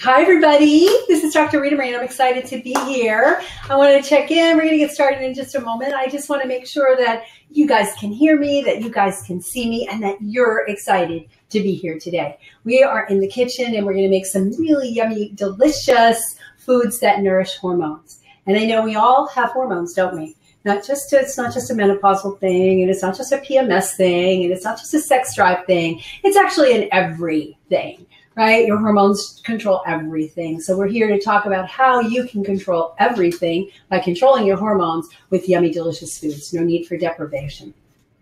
Hi, everybody. This is Dr. Ritamarie, and I'm excited to be here. I wanted to check in. We're going to get started in just a moment. I just want to make sure that you guys can hear me, that you guys can see me, and that you're excited to be here today. We are in the kitchen, and we're going to make some really yummy, delicious foods that nourish hormones. And I know we all have hormones, don't we? It's not just a menopausal thing, and it's not just a PMS thing, and it's not just a sex drive thing. It's actually an everything. Right? Your hormones control everything. So we're here to talk about how you can control everything by controlling your hormones with yummy, delicious foods. No need for deprivation.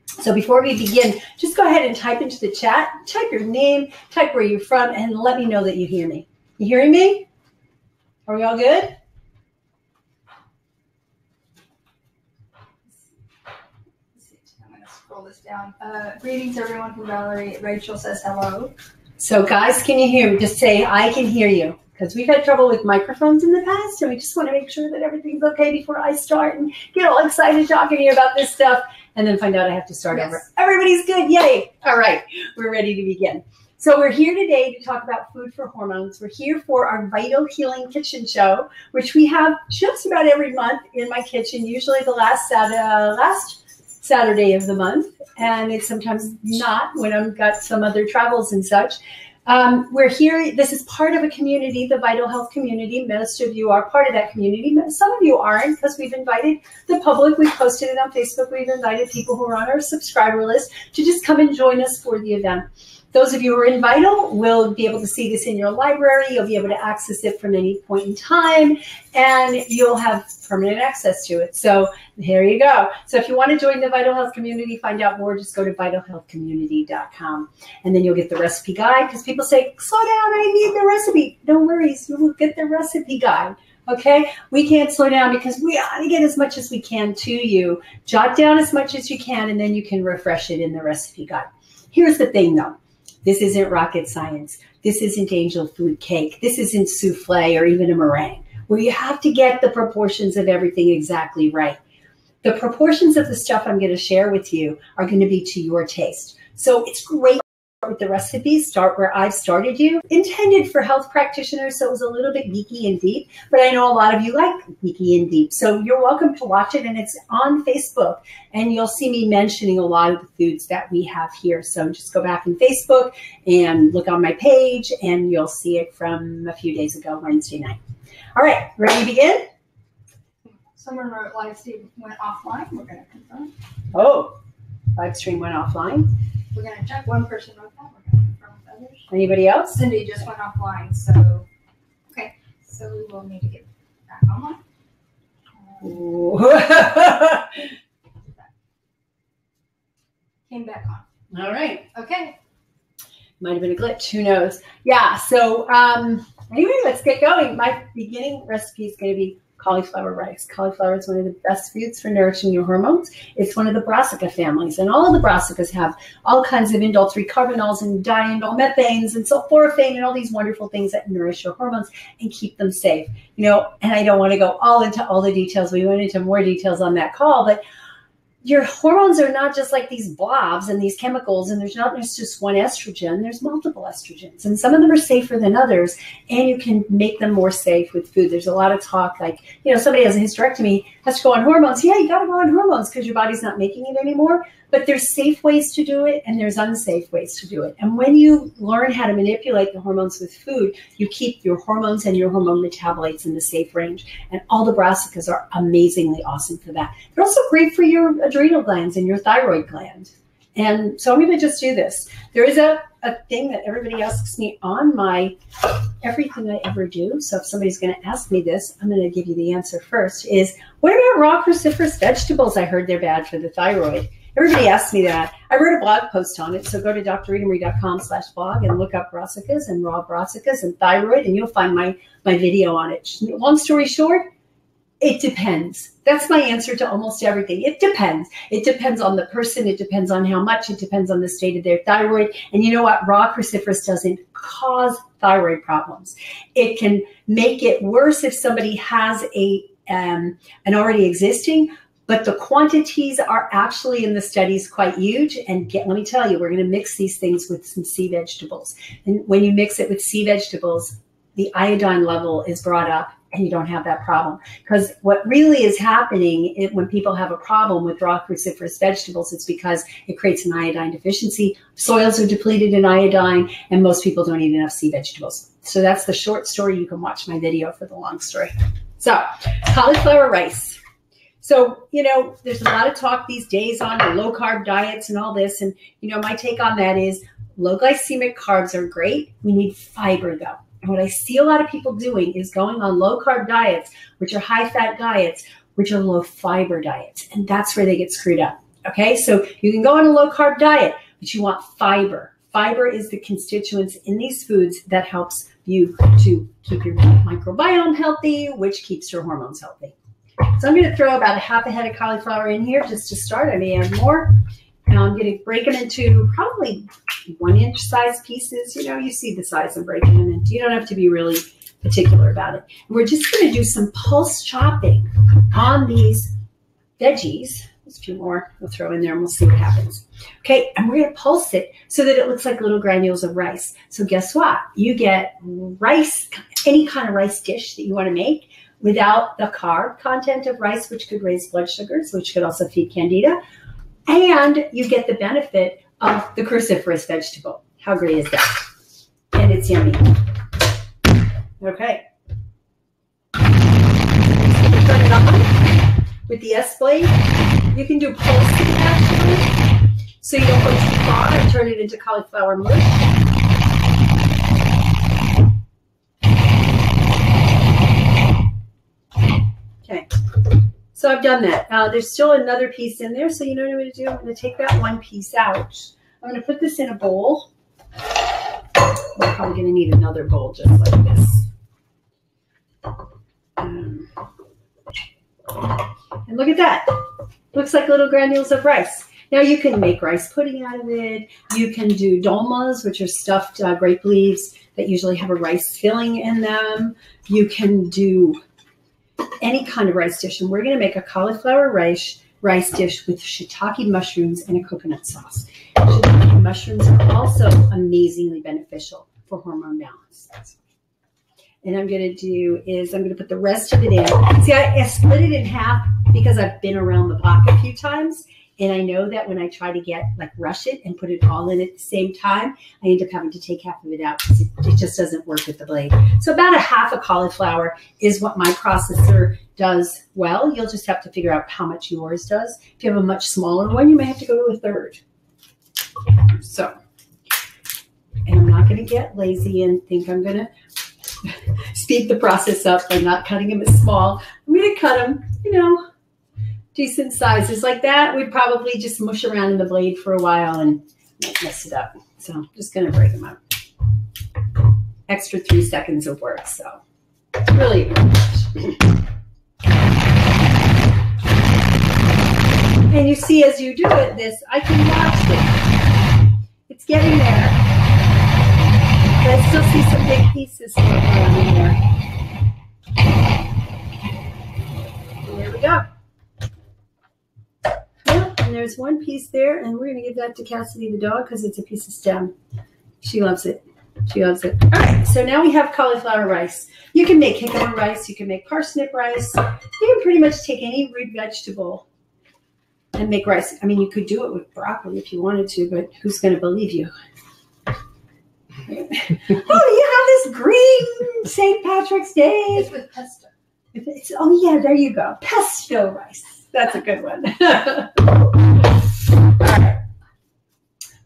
So before we begin, just go ahead and type into the chat, type your name, type where you're from, and let me know that you hear me. You hearing me? Are we all good? I'm going to scroll this down. Greetings, everyone from Valerie. Rachel says hello. So guys, can you hear me? Just say, I can hear you. Because we've had trouble with microphones in the past, and we just want to make sure that everything's okay before I start and get all excited talking to you about this stuff, and then find out I have to start over. Everybody's good. Yay. All right. We're ready to begin. So we're here today to talk about food for hormones. We're here for our Vital Healing Kitchen Show, which we have just about every month in my kitchen, usually the last Saturday of the month, and it's sometimes not when I've got some other travels and such. We're here. This is part of a community, the Vital Health community. Most of you are part of that community. Some of you aren't, because we've invited the public. We've posted it on Facebook. We've invited people who are on our subscriber list to just come and join us for the event. Those of you who are in Vital will be able to see this in your library. You'll be able to access it from any point in time, and you'll have permanent access to it. So here you go. So if you want to join the Vital Health community, find out more, just go to vitalhealthcommunity.com, and then you'll get the recipe guide, because people say, slow down, I need the recipe. No worries, you will get the recipe guide. Okay, we can't slow down because we ought to get as much as we can to you. Jot down as much as you can, and then you can refresh it in the recipe guide. Here's the thing, though. This isn't rocket science. This isn't angel food cake. This isn't souffle or even a meringue, where you have to get the proportions of everything exactly right. The proportions of the stuff I'm going to share with you are going to be to your taste. So it's great to start with the recipe, start where I've started you. Intended for health practitioners, so it was a little bit geeky and deep, but I know a lot of you like geeky and deep. So you're welcome to watch it, and it's on Facebook, and you'll see me mentioning a lot of the foods that we have here. So just go back in Facebook and look on my page, and you'll see it from a few days ago, Wednesday night. All right, ready to begin? Someone wrote live stream went offline. We're going to confirm. Oh, live stream went offline. We're going to check. One person wrote that. We're going to confirm with others. Anybody else? Cindy just went offline. So, okay. So we will need to get back online. Came back on. All right. Okay. Might have been a glitch. Who knows? Yeah. So anyway, let's get going. My beginning recipe is going to be cauliflower rice. Cauliflower is one of the best foods for nourishing your hormones. It's one of the brassica families, and all of the brassicas have all kinds of indole 3-carbinols and diindole methanes and sulforaphane and all these wonderful things that nourish your hormones and keep them safe. You know, and I don't want to go all into all the details. We went into more details on that call, but your hormones are not just like these blobs and these chemicals, and there's just one estrogen. There's multiple estrogens, and some of them are safer than others, and you can make them more safe with food. There's a lot of talk like, you know, somebody has a hysterectomy, has to go on hormones. Yeah, you got to go on hormones because your body's not making it anymore. But there's safe ways to do it, and there's unsafe ways to do it. And when you learn how to manipulate the hormones with food, you keep your hormones and your hormone metabolites in the safe range. And all the brassicas are amazingly awesome for that. They're also great for your adrenal glands and your thyroid gland. And so I'm going to just do this. There is a thing that everybody asks me on my everything I ever do. So if somebody's going to ask me this, I'm going to give you the answer first, is what about raw cruciferous vegetables? I heard they're bad for the thyroid. Everybody asks me that. I wrote a blog post on it, so go to drritamarie.com/blog and look up brassicas and raw brassicas and thyroid, and you'll find my video on it. Long story short, it depends. That's my answer to almost everything. It depends. It depends on the person. It depends on how much. It depends on the state of their thyroid. And you know what? Raw cruciferous doesn't cause thyroid problems. It can make it worse if somebody has an already existing. But the quantities are actually in the studies quite huge. And let me tell you, we're going to mix these things with some sea vegetables. And when you mix it with sea vegetables, the iodine level is brought up and you don't have that problem. Because what really is happening when people have a problem with raw cruciferous vegetables, it's because it creates an iodine deficiency. Soils are depleted in iodine, and most people don't eat enough sea vegetables. So that's the short story. You can watch my video for the long story. So cauliflower rice. So, you know, there's a lot of talk these days on the low carb diets and all this. And, you know, my take on that is low glycemic carbs are great. We need fiber though. And what I see a lot of people doing is going on low carb diets, which are high fat diets, which are low fiber diets. And that's where they get screwed up. Okay. So you can go on a low carb diet, but you want fiber. Fiber is the constituents in these foods that helps you to keep your microbiome healthy, which keeps your hormones healthy. So I'm going to throw about a half a head of cauliflower in here just to start. I may add more. And I'm going to break them into probably 1-inch size pieces. You know, you see the size I'm breaking them into. You don't have to be really particular about it. And we're just going to do some pulse chopping on these veggies. There's a few more we'll throw in there and we'll see what happens. Okay, and we're going to pulse it so that it looks like little granules of rice. So guess what? You get rice, any kind of rice dish that you want to make without the carb content of rice, which could raise blood sugars, which could also feed candida. And you get the benefit of the cruciferous vegetable. How great is that? And it's yummy. Okay. Turn it on with the S blade. You can do pulsing actually, so you don't go too far and turn it into cauliflower mush. Okay. So I've done that. There's still another piece in there. So you know what I'm going to do? I'm going to take that one piece out. I'm going to put this in a bowl. We're probably going to need another bowl just like this. And look at that. Looks like little granules of rice. Now you can make rice pudding out of it. You can do dolmas, which are stuffed grape leaves that usually have a rice filling in them. You can do any kind of rice dish, and we're going to make a cauliflower rice dish with shiitake mushrooms and a coconut sauce. Shiitake mushrooms are also amazingly beneficial for hormone balance. And I'm going to do is I'm going to put the rest of it in. See, I split it in half because I've been around the block a few times, and I know that when I try to rush it and put it all in at the same time, I end up having to take half of it out because it just doesn't work with the blade. So about a half a cauliflower is what my processor does well. You'll just have to figure out how much yours does. If you have a much smaller one, you may have to go to a third. So, and I'm not going to get lazy and think I'm going to speed the process up by not cutting them as small. I'm going to cut them, you know, decent sizes like that. We'd probably just mush around in the blade for a while and mess it up. So I'm just going to break them up. Extra 3 seconds of work. So really good. And you see, as you do it, I can watch it. It's getting there. But I still see some big pieces around in there. There we go. And there's one piece there, and we're going to give that to Cassidy the dog because it's a piece of stem. She loves it. She loves it. All right, so now we have cauliflower rice. You can make jicama rice. You can make parsnip rice. You can pretty much take any root vegetable and make rice. I mean, you could do it with broccoli if you wanted to, but who's going to believe you? Oh, you have this green St. Patrick's Day. It's with pesto. Oh, yeah, there you go. Pesto rice. That's a good one.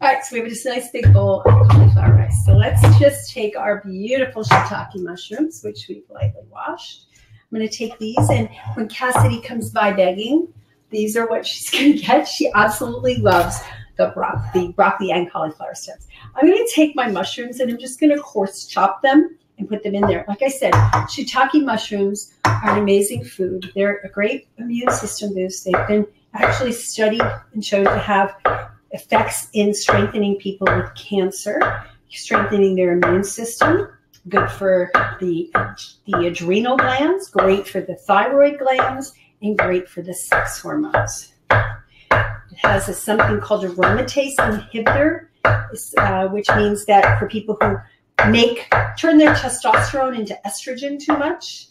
All right, so we have this nice big bowl of cauliflower rice. So let's just take our beautiful shiitake mushrooms, which we've lightly washed. I'm going to take these, and when Cassidy comes by begging, these are what she's going to get. She absolutely loves the broccoli and cauliflower stems. I'm going to take my mushrooms, and I'm just going to coarse chop them and put them in there. Like I said, shiitake mushrooms are an amazing food. They're a great immune system boost. They've been actually studied and shown to have effects in strengthening people with cancer, strengthening their immune system, good for the adrenal glands, great for the thyroid glands, and great for the sex hormones. It has something called aromatase inhibitor, which means that for people who turn their testosterone into estrogen too much.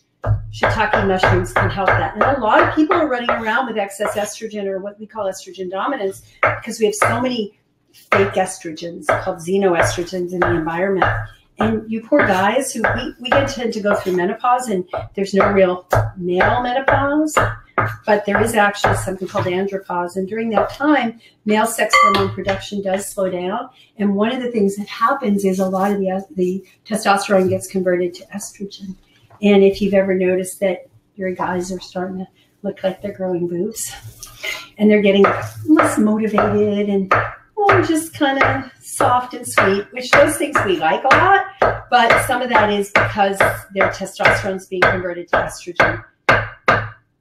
Shiitake mushrooms can help that. And a lot of people are running around with excess estrogen, or what we call estrogen dominance, because we have so many fake estrogens called xenoestrogens in the environment. And you poor guys who we tend to go through menopause, and there's no real male menopause, but there is actually something called andropause. And during that time, male sex hormone production does slow down. And one of the things that happens is a lot of the testosterone gets converted to estrogen. And if you've ever noticed that your guys are starting to look like they're growing boobs, and they're getting less motivated and just kind of soft and sweet, which those things we like a lot, but some of that is because their testosterone is being converted to estrogen.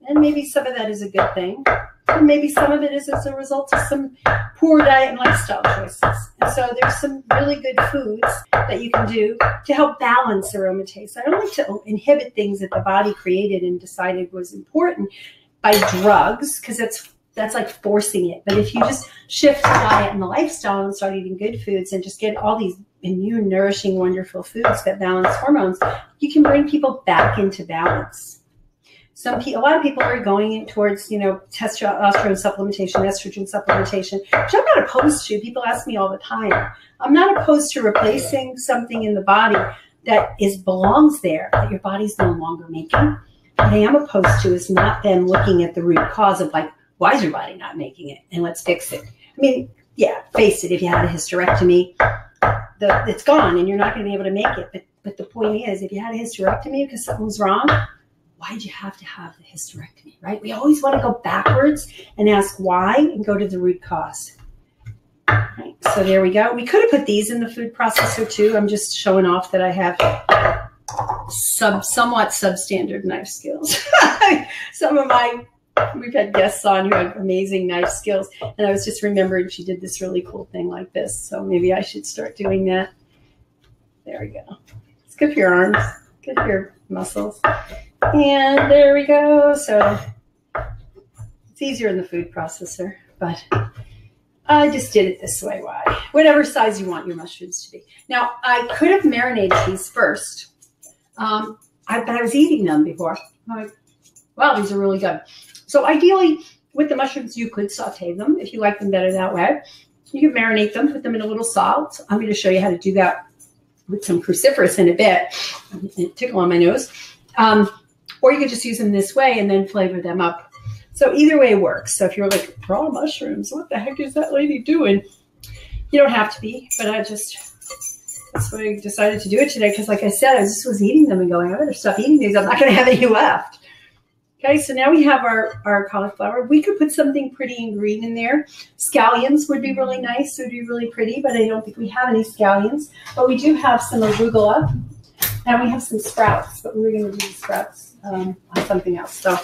And maybe some of that is a good thing. And maybe some of it is as a result of some poor diet and lifestyle choices. And so there's some really good foods that you can do to help balance aromatase. I don't like to inhibit things that the body created and decided was important by drugs, because that's like forcing it. But if you just shift the diet and the lifestyle and start eating good foods and just get all these immune, nourishing, wonderful foods that balance hormones, you can bring people back into balance. A lot of people are going towards, testosterone supplementation, estrogen supplementation, which I'm not opposed to. People ask me all the time. I'm not opposed to replacing something in the body that belongs there, that your body's no longer making. What I am opposed to is not then looking at the root cause of, like, why is your body not making it? And let's fix it. I mean, yeah, face it, if you had a hysterectomy, it's gone and you're not going to be able to make it. But the point is, if you had a hysterectomy because something was wrong, why'd you have to have the hysterectomy, right? We always want to go backwards and ask why and go to the root cause. Right, so there we go. We could have put these in the food processor too. I'm just showing off that I have somewhat substandard knife skills. We've had guests on who have amazing knife skills, and I was just remembering she did this really cool thing like this, so maybe I should start doing that. There we go. It's good for your arms, good for your muscles. And there we go. So it's easier in the food processor, but I just did it this way. Why? Whatever size you want your mushrooms to be. Now, I could have marinated these first, but I was eating them before. I'm like, wow, these are really good. So ideally, with the mushrooms, you could saute them if you like them better that way. You can marinate them, put them in a little salt. I'm going to show you how to do that with some cruciferous in a bit. Tickle on my nose. Or you could just use them this way and then flavor them up. So either way works. So if you're like, raw mushrooms, what the heck is that lady doing? You don't have to be, but that's what I decided to do it today. Because like I said, I just was eating them and going, I better stop eating these. I'm not going to have any left. Okay, so now we have our cauliflower. We could put something pretty and green in there. Scallions would be really nice. It would be really pretty, but I don't think we have any scallions. But we do have some arugula, and we have some sprouts, but we were going to do the sprouts on something else. So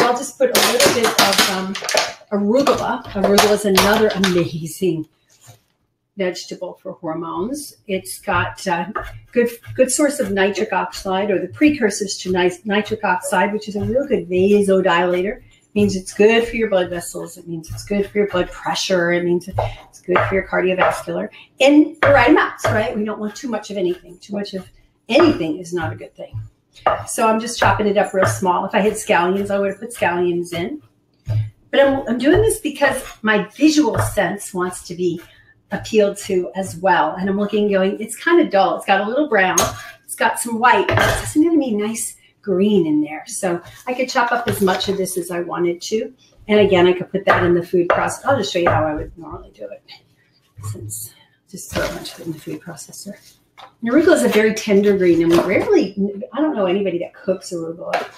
I'll just put a little bit of arugula. Arugula is another amazing vegetable for hormones. It's got good source of nitric oxide, or the precursors to nitric oxide, which is a real good vasodilator. It means it's good for your blood vessels. It means it's good for your blood pressure. It means it's good for your cardiovascular. In the right amounts, right? We don't want too much of anything. Too much of anything is not a good thing. So I'm just chopping it up real small. If I had scallions, I would have put scallions in. But I'm doing this because my visual sense wants to be appealed to as well. And I'm looking, going, it's kind of dull. It's got a little brown. It's got some white. But it's going to be nice green in there. So I could chop up as much of this as I wanted to. And again, I could put that in the food processor. I'll just show you how I would normally do it. Since just throw a bunch of it in the food processor. And arugula is a very tender green, and we rarely, I don't know anybody that cooks arugula.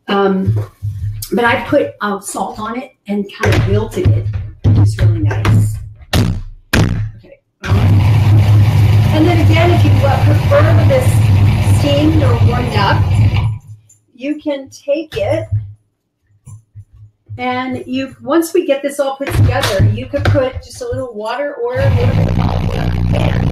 But I put salt on it and kind of wilted it. It's really nice. Okay. And then again, if you prefer this steamed or warmed up, you can take it and once we get this all put together, you could put just a little water or a little bit of olive oil in the pan.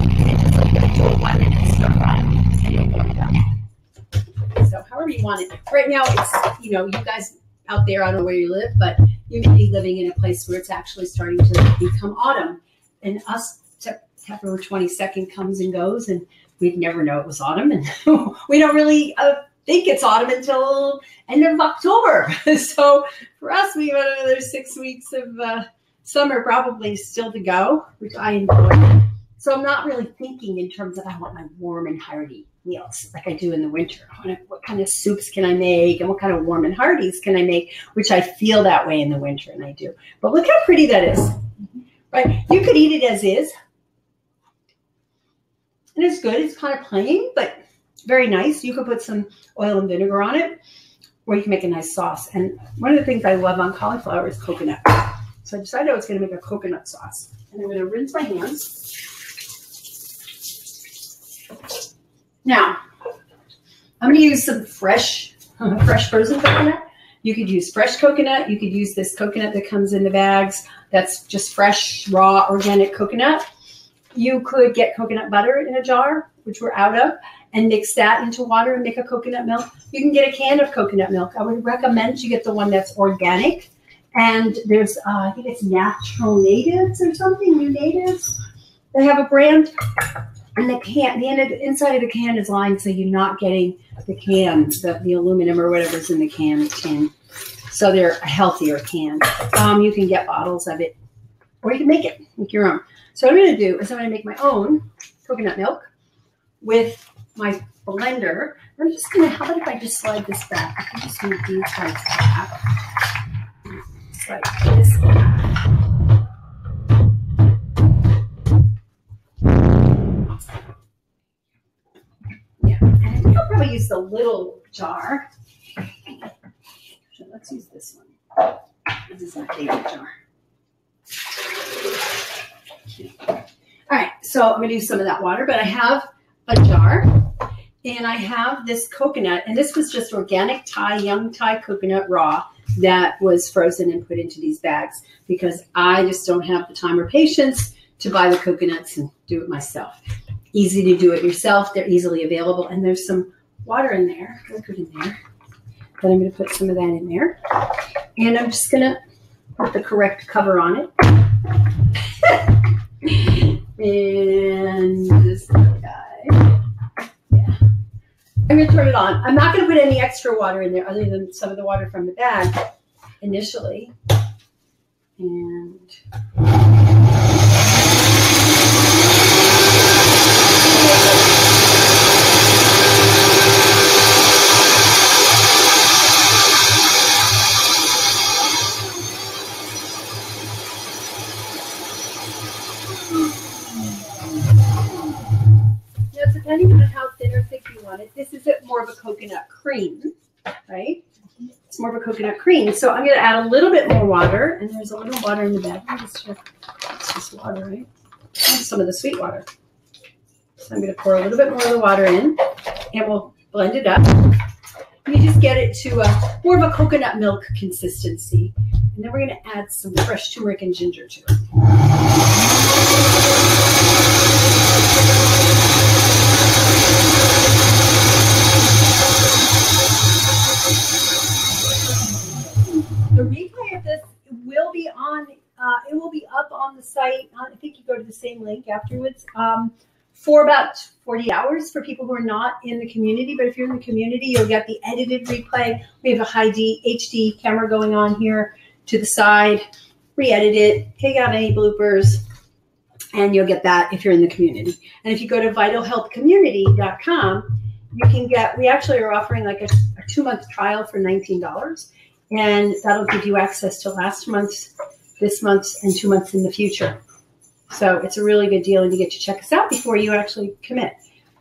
So however you want it. Right now, it's, you guys out there, I don't know where you live, but you may be living in a place where it's actually starting to become autumn. And us February 22nd comes and goes, and we'd never know it was autumn. And we don't really think it's autumn until end of October. So for us, we have another 6 weeks of summer probably still to go, which I enjoy. So I'm not really thinking in terms of I want my warm and hearty meals like I do in the winter. What kind of soups can I make, and what kind of warm and hearties can I make, which I feel that way in the winter, and I do. But look how pretty that is, right? You could eat it as is. And it's good. It's kind of plain, but very nice. You could put some oil and vinegar on it, or you can make a nice sauce. And one of the things I love on cauliflower is coconut. So I decided I was going to make a coconut sauce. And I'm going to rinse my hands. Now, I'm going to use some fresh frozen coconut. You could use fresh coconut. You could use this coconut that comes in the bags. That's just fresh, raw, organic coconut. You could get coconut butter in a jar, which we're out of, and mix that into water and make a coconut milk. You can get a can of coconut milk. I would recommend you get the one that's organic. And there's, I think it's Natural Natives or something, New Natives. They have a brand, and the can, the inside of the can is lined so you're not getting the can, the aluminum or whatever's in the can, tin. So they're a healthier can. You can get bottles of it, or you can make it, make your own. So what I'm going to do is I'm going to make my own coconut milk with my blender. I'm just going to, how about if I just slide this back? I can just move these guys back. Like this. Yeah, and I think I'll probably use the little jar. So let's use this one. This is my favorite jar. All right, so I'm going to use some of that water, but I have a jar, and I have this coconut, and this was just organic Thai, young Thai coconut raw that was frozen and put into these bags because I just don't have the time or patience to buy the coconuts and do it myself. Easy to do it yourself. They're easily available, and there's some water in there, liquid in there, but I'm going to put some of that in there, and I'm just going to put the correct cover on it. And this guy, yeah. I'm going to turn it on. I'm not going to put any extra water in there other than some of the water from the bag initially. And depending on how thin or thick you want it, this is more of a coconut cream, right? It's more of a coconut cream. So I'm going to add a little bit more water, and there's a little water in the bag. It's just water, right? And some of the sweet water. So I'm going to pour a little bit more of the water in, and we'll blend it up. You just get it to more of a coconut milk consistency. And then we're going to add some fresh turmeric and ginger to it. The replay of this will be on, it will be up on the site. I think you go to the same link afterwards for about 40 hours for people who are not in the community. But if you're in the community, you'll get the edited replay. We have a high HD camera going on here to the side. Re-edit it, take out any bloopers, and you'll get that if you're in the community. And if you go to vitalhealthcommunity.com, you can get, we actually are offering like a 2-month trial for $19. And that'll give you access to last month's, this month's, and 2 months in the future. So it's a really good deal, and you get to check us out before you actually commit.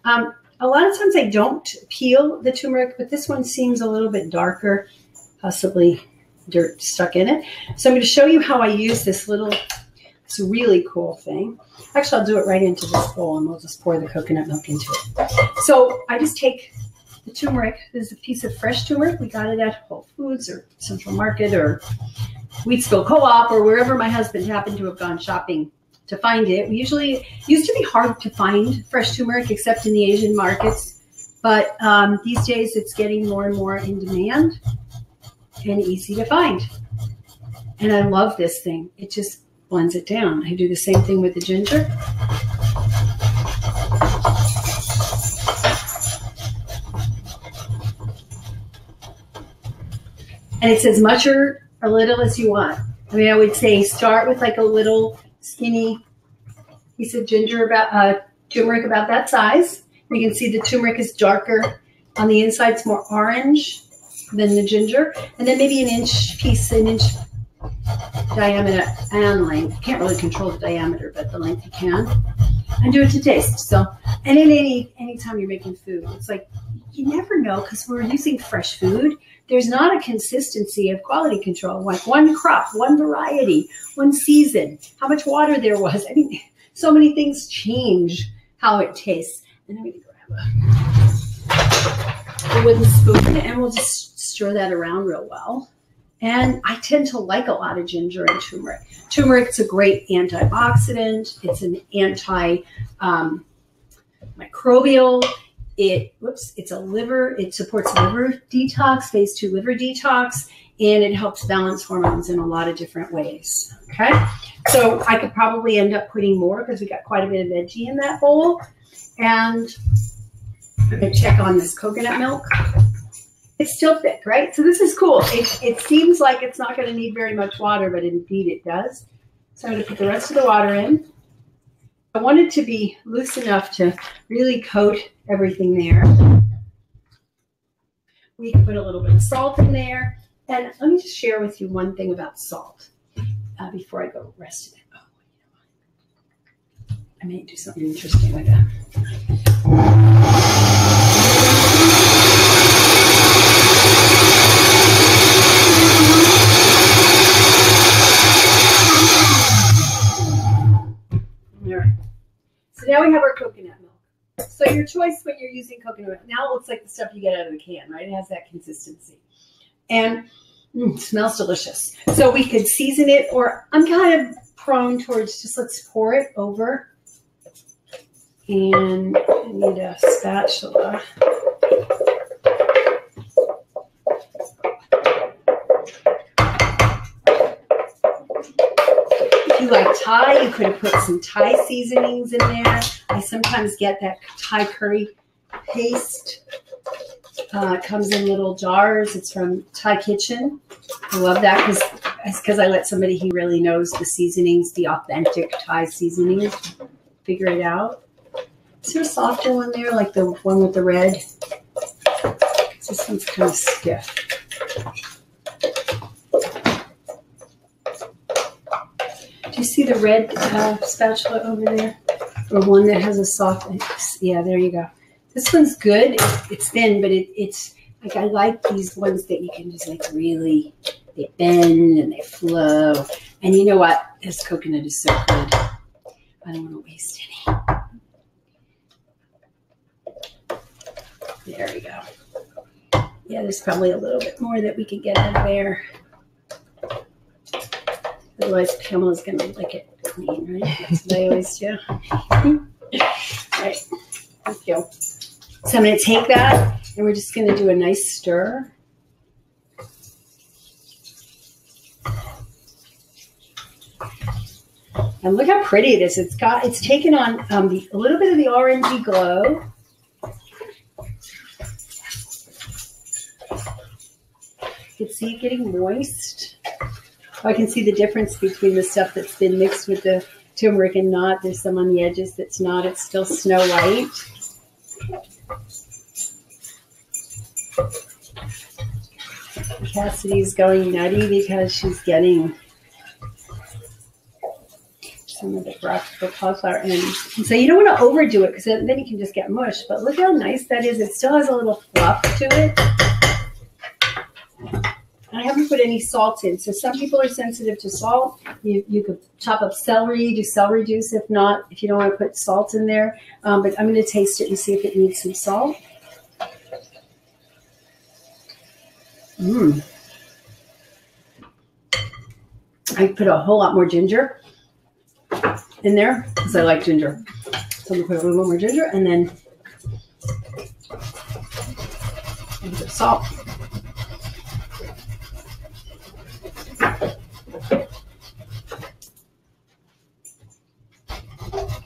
A lot of times I don't peel the turmeric, but this one seems a little bit darker, possibly dirt stuck in it. So I'm going to show you how I use this really cool thing. Actually, I'll do it right into this bowl, and we'll just pour the coconut milk into it. So I just take the turmeric. This is a piece of fresh turmeric. We got it at Whole Foods or Central Market or Wheatsville Co-op or wherever my husband happened to have gone shopping to find it. It used to be hard to find fresh turmeric except in the Asian markets. But these days it's getting more and more in demand and easy to find. And I love this thing. It just blends it down. I do the same thing with the ginger. And it's as much or a little as you want. I mean, I would say start with like a little skinny piece of ginger, about turmeric about that size. You can see the turmeric is darker on the inside. It's more orange than the ginger. And then maybe an inch diameter and length. You can't really control the diameter, but the length you can. And do it to taste. So, and in any time you're making food, it's like you never know, because we're using fresh food. There's not a consistency of quality control. Like one crop, one variety, one season, how much water there was. I mean, so many things change how it tastes. And I'm going to grab a wooden spoon, and we'll just stir that around real well. And I tend to like a lot of ginger and turmeric. Turmeric's a great antioxidant. It's an anti-microbial. It supports liver detox, phase 2 liver detox, and it helps balance hormones in a lot of different ways. Okay, so I could probably end up putting more because we got quite a bit of veggie in that bowl. And I'm gonna check on this coconut milk. It's still thick, right? So this is cool. It seems like it's not going to need very much water, but indeed it does. So I'm going to put the rest of the water in. I want it to be loose enough to really coat everything there. We can put a little bit of salt in there. And let me just share with you one thing about salt before I go rest of it. Oh, you know what? I may do something interesting with that. So now we have our coconut milk. So your choice when you're using coconut milk, now it looks like the stuff you get out of the can, right? It has that consistency. And it smells delicious. So we could season it, or I'm kind of prone towards just let's pour it over. And I need a spatula. If you like Thai, you could have put some Thai seasonings in there. I sometimes get that Thai curry paste. It comes in little jars. It's from Thai Kitchen. I love that because I let somebody who really knows the seasonings, the authentic Thai seasonings, figure it out. Is there a softer one there, like the one with the red? This one's kind of stiff. Do you see the red spatula over there? Or one that has a soft, yeah, there you go. This one's good. It's thin, but it's like, I like these ones that you can just like really, they bend and they flow. And you know what? This coconut is so good. I don't want to waste any. There we go. Yeah, there's probably a little bit more that we can get out of there. Otherwise, Pamela's going to lick it clean, right? That's what I always do. All right. Thank you. So I'm going to take that, and we're just going to do a nice stir. And look how pretty it is. It's taken on a little bit of the orangey glow. You can see it getting moist. I can see the difference between the stuff that's been mixed with the turmeric and not. There's some on the edges that's not. It's still snow white. Cassidy's going nutty because she's getting some of the graphical cauliflower in. And so you don't want to overdo it because then you can just get mush. But look how nice that is. It still has a little fluff to it. I haven't put any salt in. So some people are sensitive to salt. You could chop up celery, do celery juice if not, if you don't want to put salt in there. But I'm going to taste it and see if it needs some salt. I put a whole lot more ginger in there because I like ginger. So I'm going to put a little more ginger and then a little bit of salt.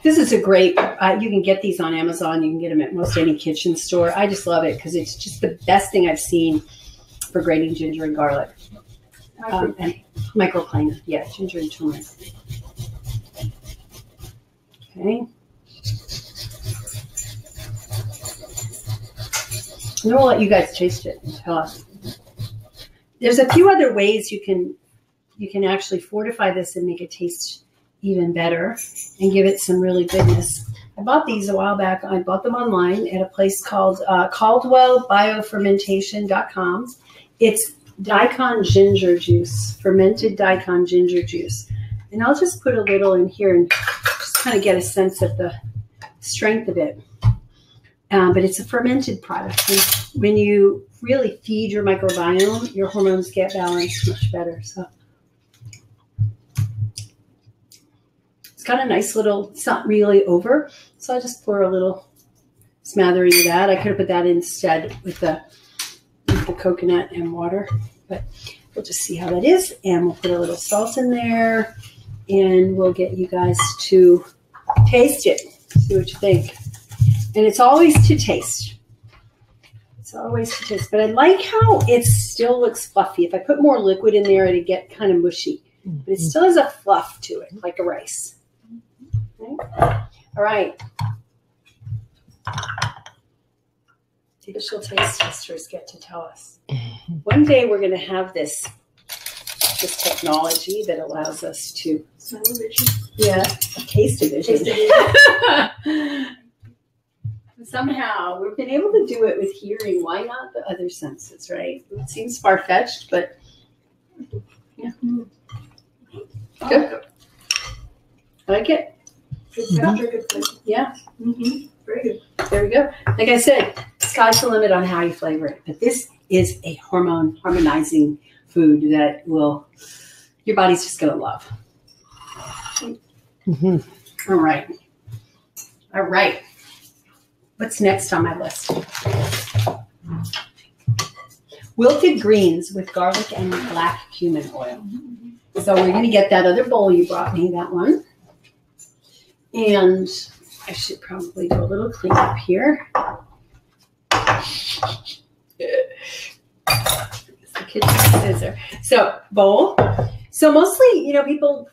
This is a great, you can get these on Amazon. You can get them at most any kitchen store. I just love it because it's just the best thing I've seen for grating ginger and garlic. And microplane. Yeah, ginger and turmeric. Okay. And then we'll let you guys taste it and tell us. There's a few other ways you can actually fortify this and make it taste even better and give it some really goodness. I bought these a while back. I bought them online at a place called CaldwellBiofermentation.com. It's daikon ginger juice, fermented daikon ginger juice. And I'll just put a little in here and just kind of get a sense of the strength of it. But it's a fermented product. And when you really feed your microbiome, your hormones get balanced much better. So it's got a nice little, it's not really over. So I just pour a little smattering of that. I could have put that instead with the coconut and water, but we'll just see how that is. And we'll put a little salt in there and we'll get you guys to taste it, see what you think. And it's always to taste. It's always to taste. But I like how it still looks fluffy. If I put more liquid in there, it'd get kind of mushy. But it still has a fluff to it, like a rice. Okay. All right. Judicial taste testers get to tell us. One day we're going to have this technology that allows us to smell a vision. Yeah, taste a vision. Somehow we've been able to do it with hearing. Why not the other senses, right? It seems far-fetched, but yeah. Good. I like it. Good texture, good flavor. Yeah. Very good. There we go. Like I said, sky's the limit on how you flavor it. But this is a hormone harmonizing food that your body's just going to love. All right. All right. What's next on my list? Wilted greens with garlic and black cumin oil. So we're going to get that other bowl you brought me, that one. And I should probably do a little cleanup here. The kitchen scissor. So bowl. So mostly, people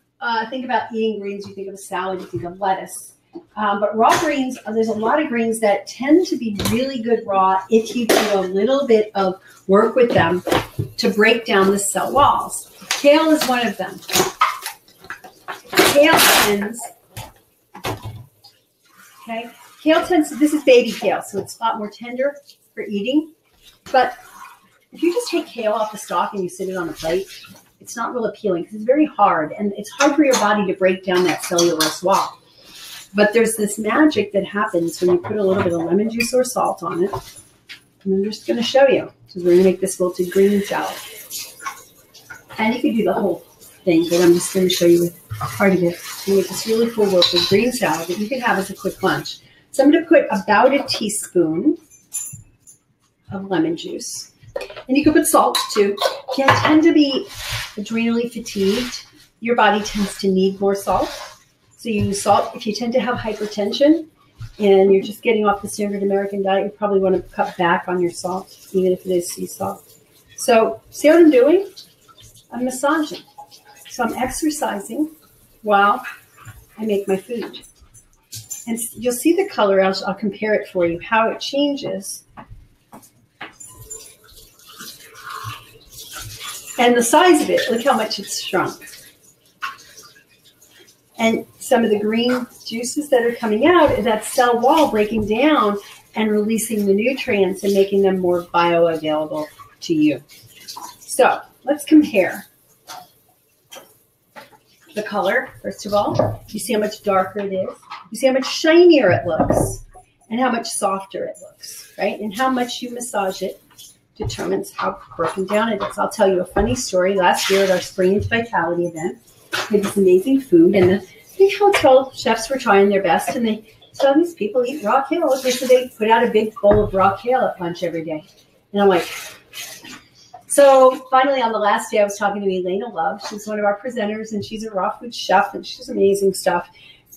think about eating greens. You think of a salad. You think of lettuce. But raw greens, there's a lot of greens that tend to be really good raw if you do a little bit of work with them to break down the cell walls. Kale is one of them. Kale tends, this is baby kale, so it's a lot more tender for eating. But if you just take kale off the stalk and you sit it on a plate, it's not real appealing because it's very hard, and it's hard for your body to break down that cellulose wall. But there's this magic that happens when you put a little bit of lemon juice or salt on it. And I'm just going to show you because we're going to make this wilted green salad. And you can do the whole thing, but I'm just going to show you with part of it. You make this really full wilted green salad that you can have as a quick lunch. So I'm going to put about a teaspoon of lemon juice. And you can put salt too. If you tend to be adrenally fatigued, your body tends to need more salt. So you use salt. If you tend to have hypertension and you're just getting off the standard American diet, you probably want to cut back on your salt, even if it is sea salt. So see what I'm doing? I'm massaging. So I'm exercising while I make my food. And you'll see the color. I'll compare it for you, how it changes. And the size of it, look how much it's shrunk. And some of the green juices that are coming out is that cell wall breaking down and releasing the nutrients and making them more bioavailable to you. So let's compare the color. First of all, you see how much darker it is. You see how much shinier it looks and how much softer it looks, right? And how much you massage it determines how broken down it is. I'll tell you a funny story. Last year at our Spring into Vitality event, we had this amazing food, and the big hotel chefs were trying their best, and they saw these people eat raw kale. So they put out a big bowl of raw kale at lunch every day. And I'm like, so finally on the last day, I was talking to Elena Love. She's one of our presenters, and she's a raw food chef, and she does amazing stuff.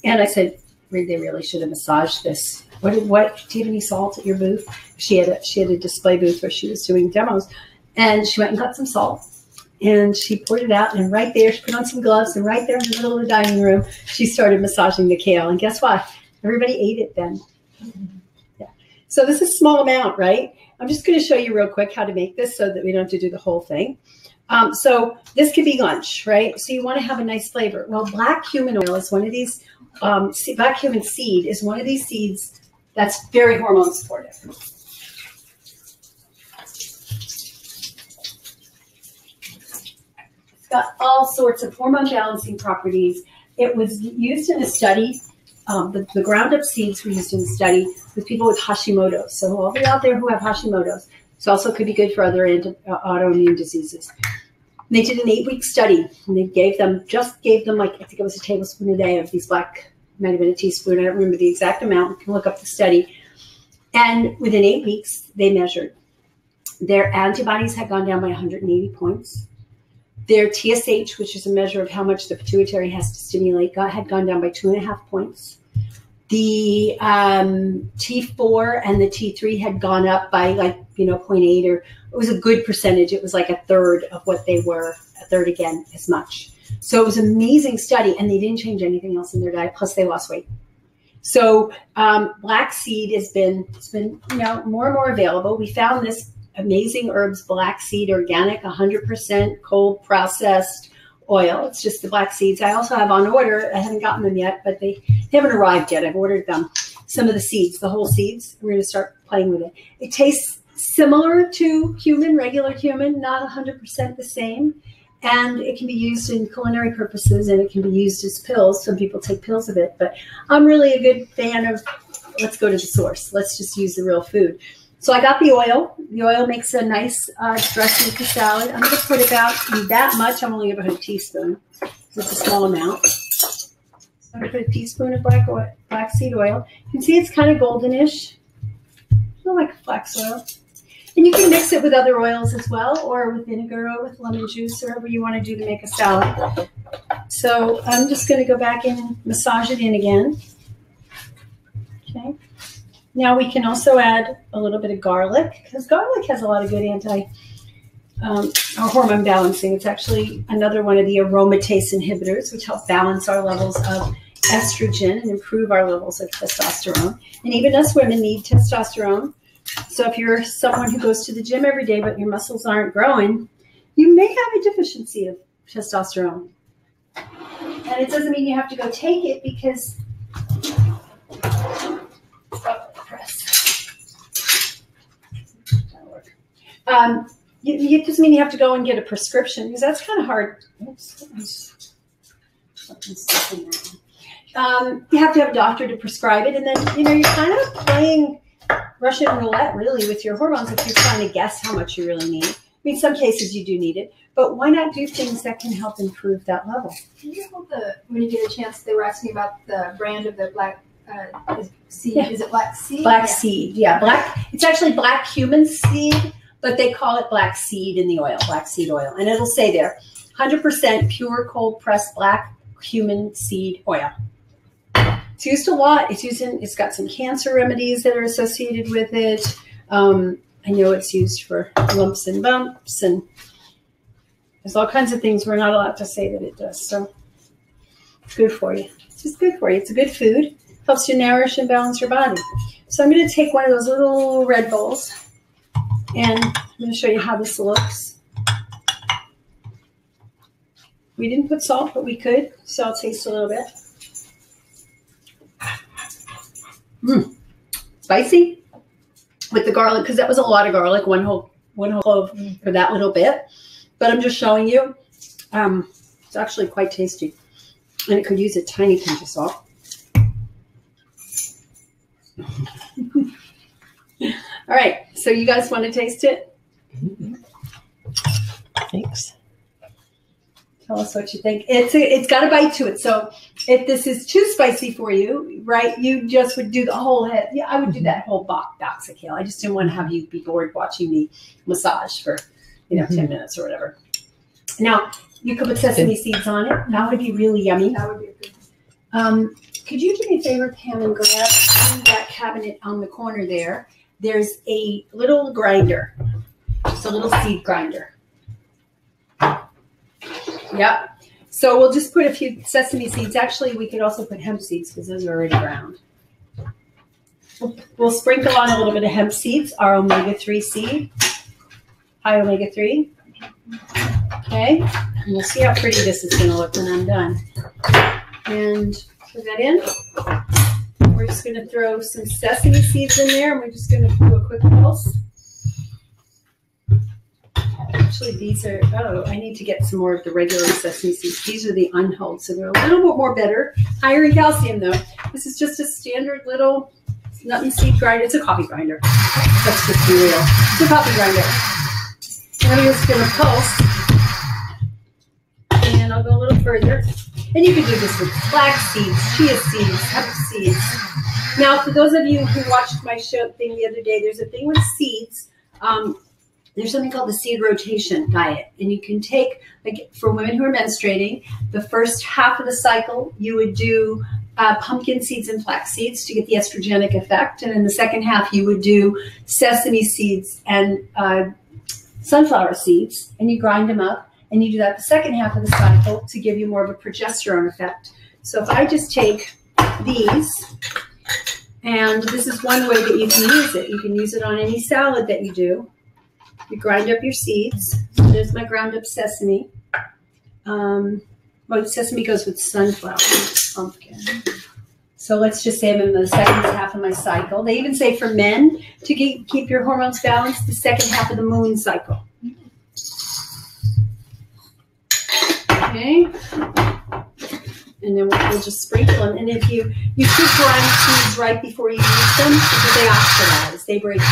And I said, they really should have massaged this. What do you have any salt at your booth? She had a display booth where she was doing demos. And she went and got some salt. And she poured it out, and right there, she put on some gloves, and right there in the middle of the dining room, she started massaging the kale. And guess what? Everybody ate it then. Yeah. So this is a small amount, right? I'm just going to show you real quick how to make this so that we don't have to do the whole thing. So this could be lunch, right? So you want to have a nice flavor. Well, black cumin oil is one of these, black cumin seed is one of these seeds that's very hormone supportive. Got all sorts of hormone balancing properties. It was used in a study. The ground up seeds were used in a study with people with Hashimoto's. So all of you out there who have Hashimoto's, this also could be good for other autoimmune diseases. And they did an 8-week study, and they gave them like, I think it was a tablespoon a day of these black, might have been a teaspoon, I don't remember the exact amount. You can look up the study. And within 8 weeks, they measured. Their antibodies had gone down by 180 points. Their TSH, which is a measure of how much the pituitary has to stimulate, had gone down by 2.5 points. The T4 and the T3 had gone up by 0.8, or it was a good percentage. It was like a third of what they were, a third again, as much. So it was an amazing study, and they didn't change anything else in their diet, plus they lost weight. So black seed has been more and more available. We found this amazing herbs, black seed, organic, 100% cold processed oil. It's just the black seeds. I also have on order, I haven't gotten them yet, but they haven't arrived yet. I've ordered them. Some of the seeds, the whole seeds. We're going to start playing with it. It tastes similar to cumin, regular cumin, not 100% the same. And it can be used in culinary purposes, and it can be used as pills. Some people take pills of it, but I'm really a good fan of, let's go to the source. Let's just use the real food. So I got the oil. The oil makes a nice dressing for salad. I'm going to put about that much. I'm only going to put a teaspoon. It's a small amount. So I'm going to put a teaspoon of black seed oil. You can see it's kind of goldenish. Not like flax oil. And you can mix it with other oils as well, or with vinegar or with lemon juice, or whatever you want to do to make a salad. So I'm just going to go back and massage it in again. Okay. Now we can also add a little bit of garlic, because garlic has a lot of good hormone balancing. It's actually another one of the aromatase inhibitors, which help balance our levels of estrogen and improve our levels of testosterone. And even us women need testosterone. So if you're someone who goes to the gym every day, but your muscles aren't growing, you may have a deficiency of testosterone. And it doesn't mean you have to go take it, because it doesn't mean you have to go and get a prescription, because that's kind of hard. Oops, you have to have a doctor to prescribe it, and then you're kind of playing Russian roulette really with your hormones if you're trying to guess how much you really need. I mean, some cases you do need it, but why not do things that can help improve that level? Can you hold when you get a chance, they were asking about the brand of the black seed. Yeah. Is it black seed? Black seed, yeah. It's actually black cumin seed, but they call it black seed in the oil, black seed oil. And it'll say there, 100% pure cold pressed black cumin seed oil. It's used a lot. It's got some cancer remedies that are associated with it. I know it's used for lumps and bumps, and there's all kinds of things we're not allowed to say that it does. So it's good for you. It's just good for you. It's a good food. Helps you nourish and balance your body. So I'm going to take one of those little red bowls, and I'm going to show you how this looks. We didn't put salt, but we could, so I'll taste a little bit. Spicy with the garlic, because that was a lot of garlic, one whole clove for that little bit. But I'm just showing you. It's actually quite tasty, and it could use a tiny pinch of salt. All right, so you guys want to taste it? Thanks. Tell us what you think. It's got a bite to it. So if this is too spicy for you, right, you just would do the whole head. Yeah, I would do that whole box of kale. I just didn't want to have you be bored watching me massage for 10 minutes or whatever. Now, you could put sesame seeds on it. That would be really yummy. That would be a good. Could you do me a favor, Pam, and grab that cabinet on the corner there? There's a little grinder. Just a little seed grinder. Yep. So we'll just put a few sesame seeds. Actually, we could also put hemp seeds because those are already ground. We'll sprinkle on a little bit of hemp seeds, our omega-3 seed, high omega-3. Okay, and we'll see how pretty this is going to look when I'm done. And put that in. We're just going to throw some sesame seeds in there, and we're just going to do a quick pulse. Actually, these are, oh, I need to get some more of the regular sesame seeds. These are the unhulled, so they're a little bit more better. Higher in calcium, though. This is just a standard little nut and seed grinder. It's a coffee grinder. That's just real. It's a coffee grinder. And I'm just going to pulse. And I'll go a little further. And you can do this with flax seeds, chia seeds, hemp seeds. Now, for those of you who watched my show thing the other day, there's a thing with seeds. There's something called the seed rotation diet. And you can take, like for women who are menstruating, the first half of the cycle, you would do pumpkin seeds and flax seeds to get the estrogenic effect. And in the second half, you would do sesame seeds and sunflower seeds, and you grind them up. And you do that the second half of the cycle to give you more of a progesterone effect. So if I just take these, and this is one way that you can use it. You can use it on any salad that you do. You grind up your seeds. So there's my ground up sesame. Well, sesame goes with sunflower, pumpkin. So let's just say I'm in the second half of my cycle. They even say for men to keep your hormones balanced, the second half of the moon cycle. Okay. And then we'll just sprinkle them. And if you should grind seeds right before you use them because they oxidize, they break down.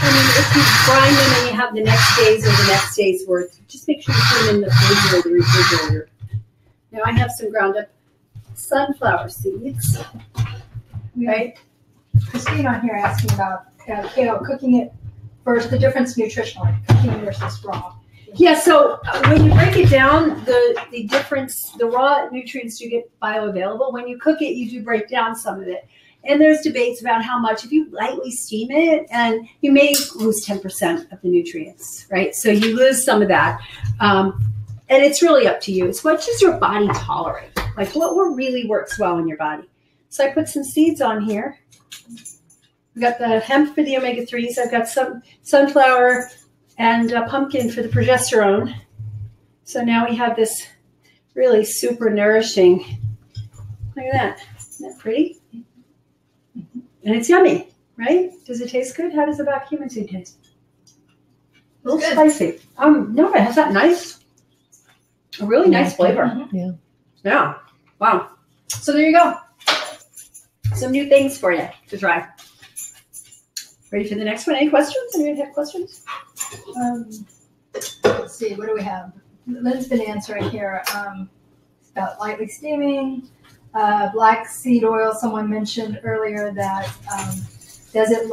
I mean, if you grind them and you have the next day's or the next day's worth, just make sure you put them in the fridge or the refrigerator. Now I have some ground up sunflower seeds, right? Christine on here asking about cooking it versus the difference nutritionally, cooking versus raw. Yeah, so when you break it down, the difference, the raw nutrients do get bioavailable. When you cook it, you do break down some of it. And there's debates about how much. If you lightly steam it, and you may lose 10% of the nutrients, right? So you lose some of that. And it's really up to you. It's what does your body tolerate? Like what really works well in your body? So I put some seeds on here. I've got the hemp for the omega-3s. I've got some sunflower and pumpkin for the progesterone. So now we have this really super nourishing. Look at that. Isn't that pretty? And it's yummy, right? Does it taste good? How does the black cumin seed taste? A little spicy. No, it has that nice, a really nice flavor. Mm-hmm. Yeah. Yeah. Wow. So there you go. Some new things for you to try. Ready for the next one? Any questions? Anyone have questions? Let's see. What do we have? Lynn's been answering here about lightly steaming. Black seed oil, someone mentioned earlier that does it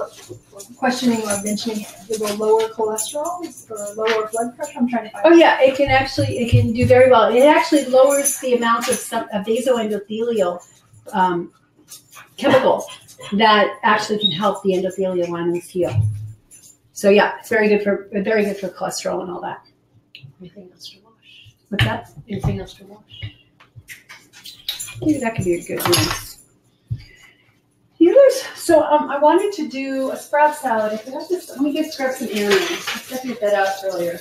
questioning or mentioning it will lower cholesterol or lower blood pressure? I'm trying to find. Oh yeah, it can do very well. It actually lowers the amount of vasoendothelial chemicals that actually can help the endothelial linings heal. So yeah, it's very good for cholesterol and all that. Anything else to wash? What's that? Anything else to wash? Maybe that could be a good one. Healers. So I wanted to do a sprout salad. If I have this, let me grab some onions. Let's get that out earlier.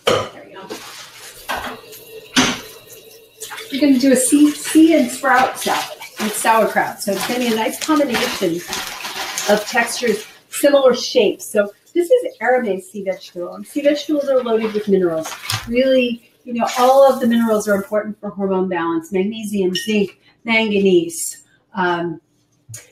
There we go. We're going to do a sea and sprout salad with sauerkraut. So it's going to be a nice combination of textures, similar shapes. So this is aromaise sea vegetable. And sea vegetables are loaded with minerals. Really, all of the minerals are important for hormone balance. Magnesium, zinc, manganese,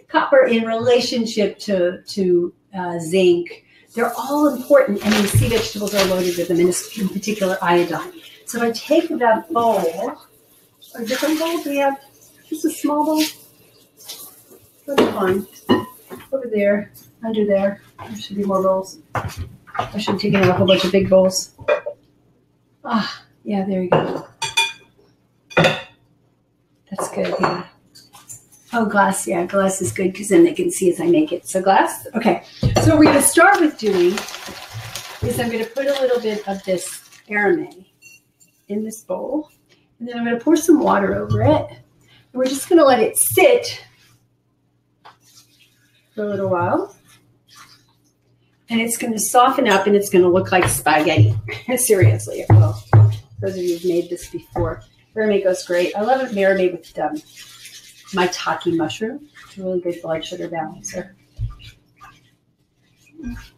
copper in relationship to zinc. They're all important, and these sea vegetables are loaded with them, in particular iodine. So if I take that bowl, or different bowls, we have just a small bowl. That's fine. Over there, under there. There should be more bowls. I should have taken out a whole bunch of big bowls. Ah, yeah, there you go. That's good, yeah. Oh, glass, yeah, glass is good because then they can see as I make it. So glass, okay. So what we're going to start with doing is I'm going to put a little bit of this arame in this bowl, and then I'm going to pour some water over it. And we're just going to let it sit for a little while. And it's going to soften up and it's going to look like spaghetti. Seriously, it will. Those of you who've made this before. Arame goes great. I love it marinade with maitake mushroom. It's a really good blood sugar balancer.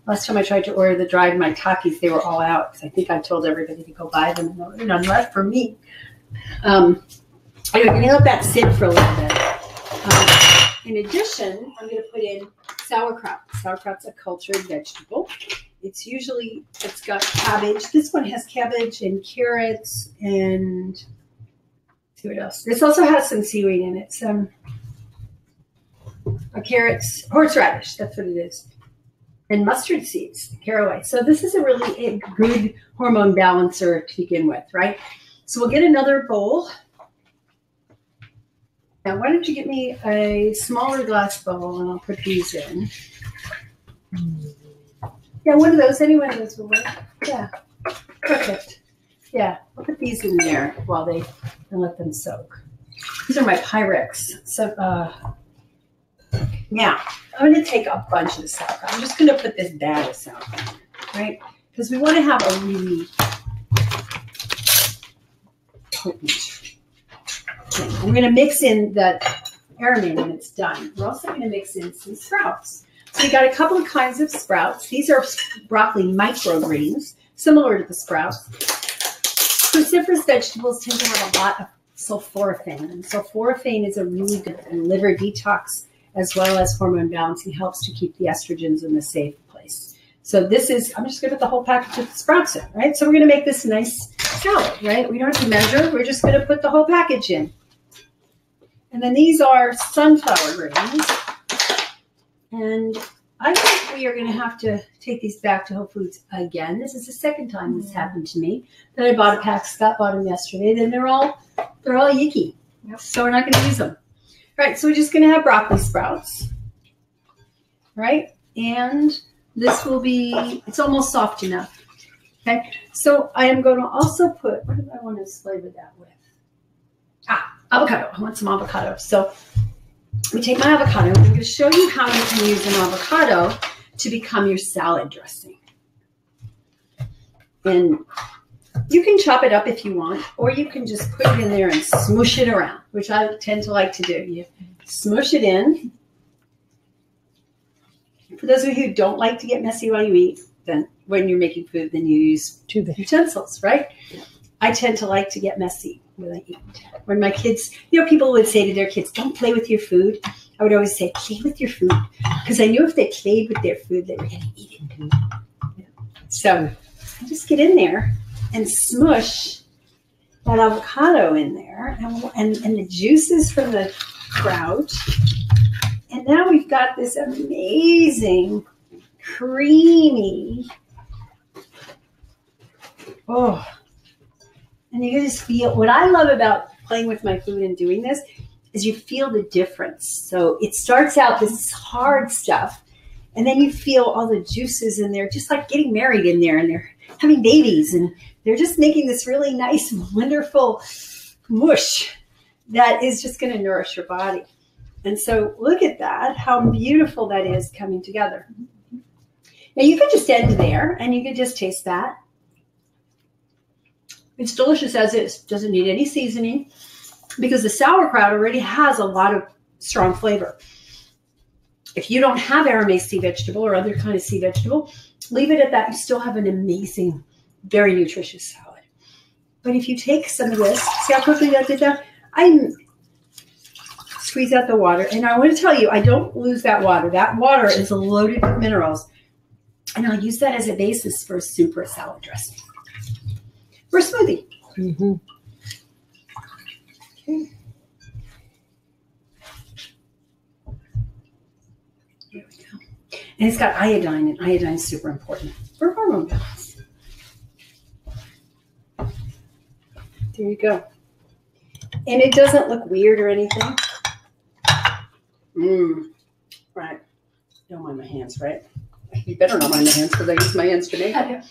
Last time I tried to order the dried maitakes, they were all out because I think I told everybody to go buy them and there were none left for me. Anyway, we're going to let that sit for a little bit. In addition, I'm going to put in sauerkraut. Sauerkraut's a cultured vegetable. It's got cabbage. This one has cabbage and carrots and let's see what else. This also has some seaweed in it. Some carrots, horseradish, that's what it is. And mustard seeds, caraway. So this is a really good hormone balancer to begin with, right? So we'll get another bowl. Now, why don't you get me a smaller glass bowl and I'll put these in. Yeah, one of those, any one of those will work. Yeah, perfect. Yeah, I'll put these in there while and let them soak. These are my Pyrex. So, now, I'm going to take a bunch of the sauerkraut. I'm just going to put this bag of sauerkraut, right? Because we want to have a really potent thing. I'm going to mix in the arame when it's done. We're also going to mix in some sprouts. So we got a couple of kinds of sprouts. These are broccoli microgreens, similar to the sprouts. Cruciferous vegetables tend to have a lot of sulforaphane. And sulforaphane is a really good liver detox as well as hormone balancing, helps to keep the estrogens in the safe place. So this is, I'm just going to put the whole package of sprouts in, right? So we're going to make this a nice salad, right? We don't have to measure. We're just going to put the whole package in. And then these are sunflower grains. And I think we are going to have to take these back to Whole Foods again. This is the second time this happened to me. Then I bought a pack. Scott bought them yesterday. Then they're all yicky. Yep. So we're not going to use them. All right, so we're just going to have broccoli sprouts, right? And this will be, it's almost soft enough, okay? So I am going to also put, what do I want to flavor that with? Avocado. I want some avocado. So we take my avocado. I'm going to show you how you can use an avocado to become your salad dressing. And you can chop it up if you want, or you can just put it in there and smoosh it around, which I tend to like to do. You smoosh it in. For those of you who don't like to get messy while you eat, then when you're making food, then you use utensils, right? I tend to like to get messy when I eat. When my kids, people would say to their kids, don't play with your food. I would always say, play with your food. Because I knew if they played with their food, they were going to eat it. So I just get in there and smush that avocado in there and the juices from the sprout. And now we've got this amazing, creamy, and you can just feel, what I love about playing with my food and doing this is you feel the difference. So it starts out this hard stuff, and then you feel all the juices in there, just like getting married in there, and they're having babies, and they're just making this really nice, wonderful mush that is just going to nourish your body. And so look at that, how beautiful that is coming together. Now you could just end there and you could just taste that. It's delicious as is, doesn't need any seasoning because the sauerkraut already has a lot of strong flavor. If you don't have arame sea vegetable or other kind of sea vegetable, leave it at that. You still have an amazing, very nutritious salad. But if you take some of this, see how quickly I did that? I squeeze out the water. And I want to tell you, I don't lose that water. That water is loaded with minerals. And I'll use that as a basis for a soup or a salad dressing. Or a smoothie. Mm-hmm. Okay. There we go. And it's got iodine, and iodine is super important for hormone balance. There you go. And it doesn't look weird or anything. Right. Don't mind my hands, right? You better not mind my hands because I use my hands to make it.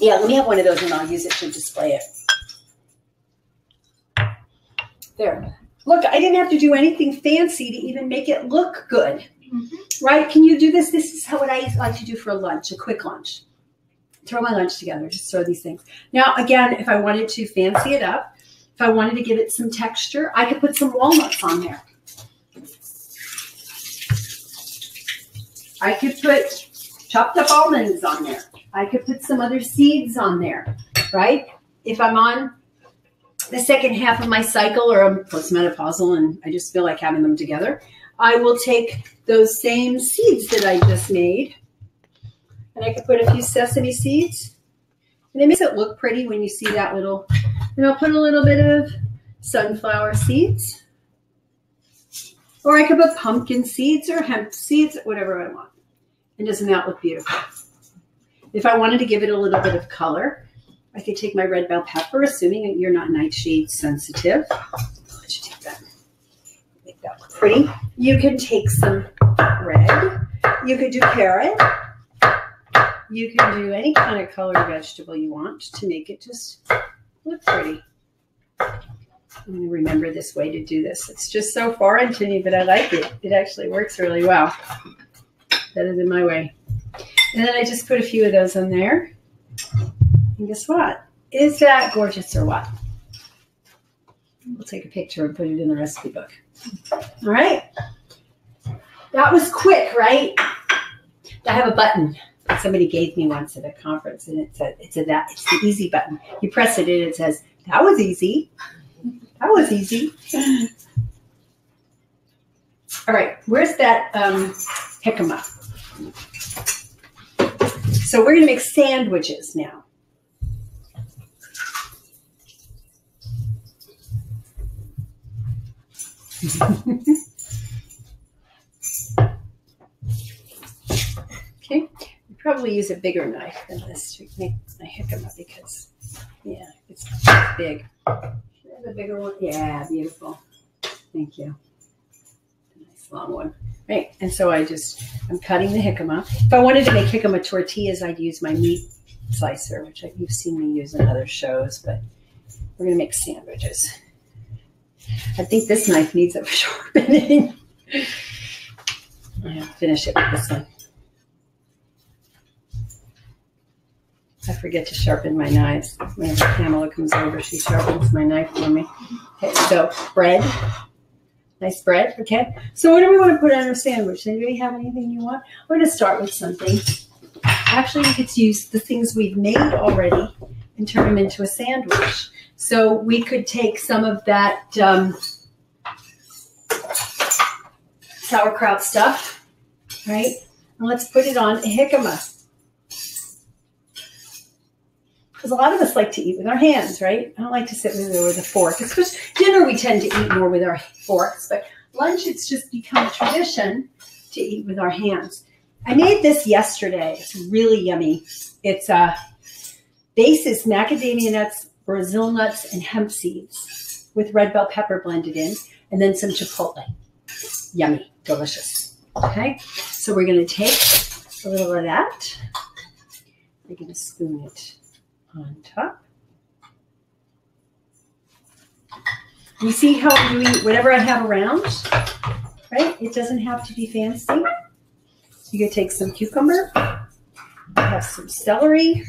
Yeah, let me have one of those and I'll use it to display it. There. Look, I didn't have to do anything fancy to even make it look good. Right? Can you do this? This is what I like to do for a lunch, a quick lunch. Throw my lunch together, just throw these things. Now, again, if I wanted to fancy it up, if I wanted to give it some texture, I could put some walnuts on there. I could put chopped up almonds on there. I could put some other seeds on there, right? If I'm on the second half of my cycle or I'm postmenopausal and I just feel like having them together, I will take those same seeds that I just made and I could put a few sesame seeds. And it makes it look pretty when you see that little, and I'll put a little bit of sunflower seeds. Or I could put pumpkin seeds or hemp seeds, whatever I want. And doesn't that look beautiful? If I wanted to give it a little bit of color, I could take my red bell pepper, assuming that you're not nightshade sensitive. I'll let you take that. Make that look pretty. You can take some red. You could do carrot. You can do any kind of colored vegetable you want to make it just look pretty. I'm going to remember this way to do this. It's just so foreign to me, but I like it. It actually works really well. Better than my way. And then I just put a few of those on there. And guess what? Is that gorgeous or what? We'll take a picture and put it in the recipe book. All right. That was quick, right? I have a button that somebody gave me once at a conference, and it's the easy button. You press it and it says, that was easy. That was easy. All right, where's that jicama? So we're going to make sandwiches now. Okay, we probably use a bigger knife than this to make my jicama because, yeah, it's big. Should I have a bigger one? Yeah, beautiful. Thank you. Nice long one. Right, and so I'm cutting the jicama. If I wanted to make jicama tortillas, I'd use my meat slicer, which you've seen me use in other shows, but we're going to make sandwiches. I think this knife needs a sharpening. I'm going to finish it with this one. I forget to sharpen my knives. When Pamela comes over, she sharpens my knife for me. Okay, so bread. Nice bread, okay? So what do we want to put on our sandwich? Anybody have anything you want? We're going to start with something. Actually, we could use the things we've made already and turn them into a sandwich. So we could take some of that sauerkraut stuff, right? And let's put it on a jicama. Because a lot of us like to eat with our hands, right? I don't like to sit with a fork. Because dinner we tend to eat more with our forks, but lunch it's just become a tradition to eat with our hands. I made this yesterday. It's really yummy. It's base is macadamia nuts, Brazil nuts, and hemp seeds with red bell pepper blended in, and then some chipotle. Yummy, delicious. Okay, so we're going to take a little of that. We're going to spoon it on top. You see how I'm doing whatever I have around, right? It doesn't have to be fancy. You can take some cucumber. I have some celery.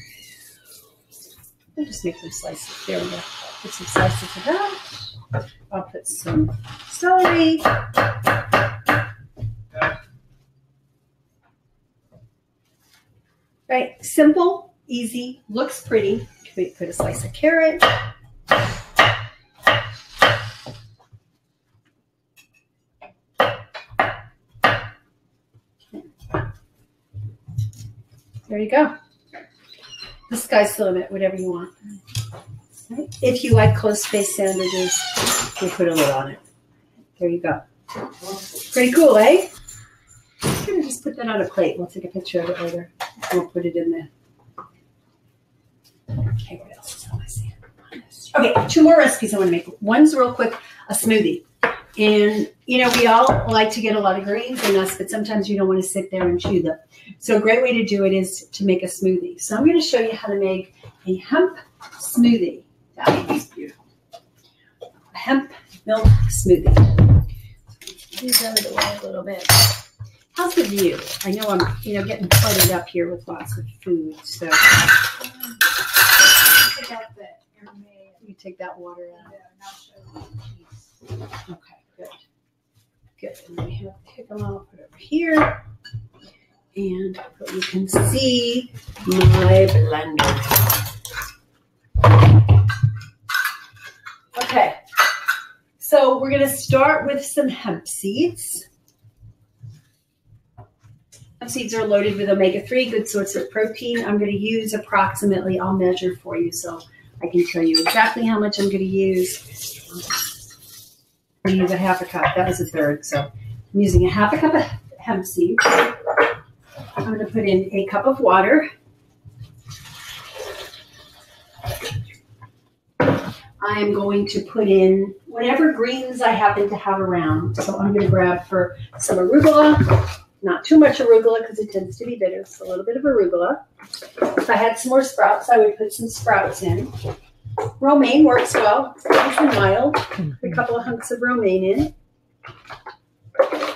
I'll just make them slices. There we go. Put some slices of that. I'll put some celery. Right, simple, easy, looks pretty. Put a slice of carrot. There you go. The sky's the limit, whatever you want. Right? If you like close-faced sandwiches, you put a lid on it. There you go. Pretty cool, eh? I'm going to just put that on a plate. We'll take a picture of it later. We'll put it in there. Okay, what else is on my sandwich? Okay, 2 more recipes I want to make. One's real quick. a smoothie. And, you know, we all like to get a lot of greens in us, but sometimes you don't want to sit there and chew them. So a great way to do it is to make a smoothie. So I'm going to show you how to make a hemp smoothie. That is beautiful. A hemp milk smoothie. These out of the way a little bit. How's the view? I know I'm, you know, getting cluttered up here with lots of food. So you take that water out. Okay. Good. Good. And we have to pick them all, put it over here. And you can see my blender. Okay. So we're going to start with some hemp seeds. Hemp seeds are loaded with omega-3, good source of protein. I'm going to use approximately, I'll measure for you so I can tell you exactly how much I'm going to use. I'm going to use a half a cup. That was a third. So I'm using a half a cup of hemp seeds. I'm going to put in a cup of water. I'm going to put in whatever greens I happen to have around. So I'm going to grab for some arugula. Not too much arugula because it tends to be bitter. So a little bit of arugula. If I had some more sprouts, I would put some sprouts in. Romaine works well. It's nice and mild. Put a couple of hunks of romaine in. A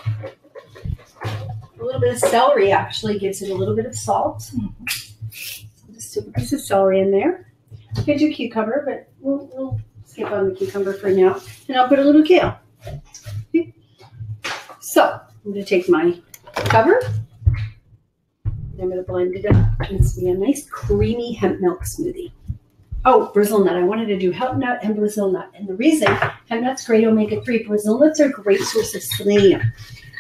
little bit of celery actually gives it a little bit of salt. So just a piece of celery in there. I could do cucumber, but we'll skip on the cucumber for now. And I'll put a little kale. Okay. So I'm going to take my cover. I'm going to blend it up. It's going to be a nice creamy hemp milk smoothie. Oh, Brazil nut. I wanted to do hemp nut and Brazil nut. And the reason, hemp nut's great omega-3. Brazil nuts are a great source of selenium.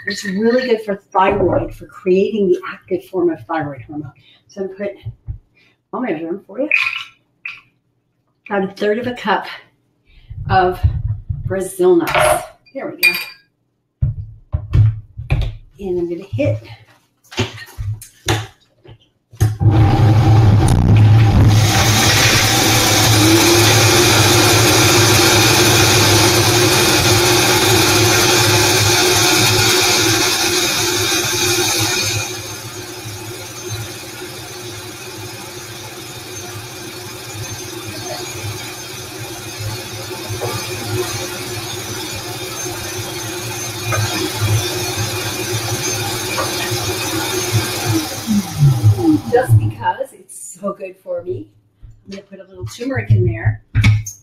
It's really good for thyroid, for creating the active form of thyroid hormone. So I'll measure them for you. About a third of a cup of Brazil nuts. There we go. And I'm going to hit just because it's so good for me. I'm going to put a little turmeric in there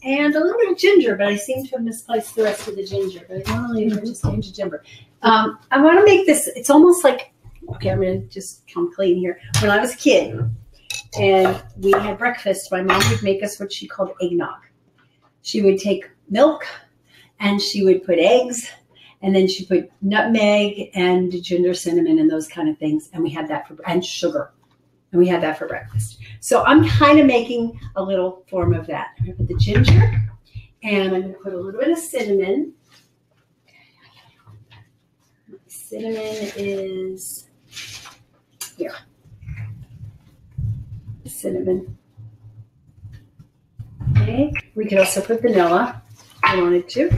and a little bit of ginger, but I seem to have misplaced the rest of the ginger. But normally I just change the ginger. I want to make this, it's almost like, okay, I'm going to just come clean here. When I was a kid and we had breakfast, my mom would make us what she called eggnog. She would take milk and she would put eggs and then she put nutmeg and ginger, cinnamon, and those kind of things. And we had that and sugar. And we had that for breakfast. So I'm kind of making a little form of that. I'm going to put the ginger, and I'm going to put a little bit of cinnamon. Cinnamon is here. Cinnamon. Okay. We could also put vanilla if I wanted to.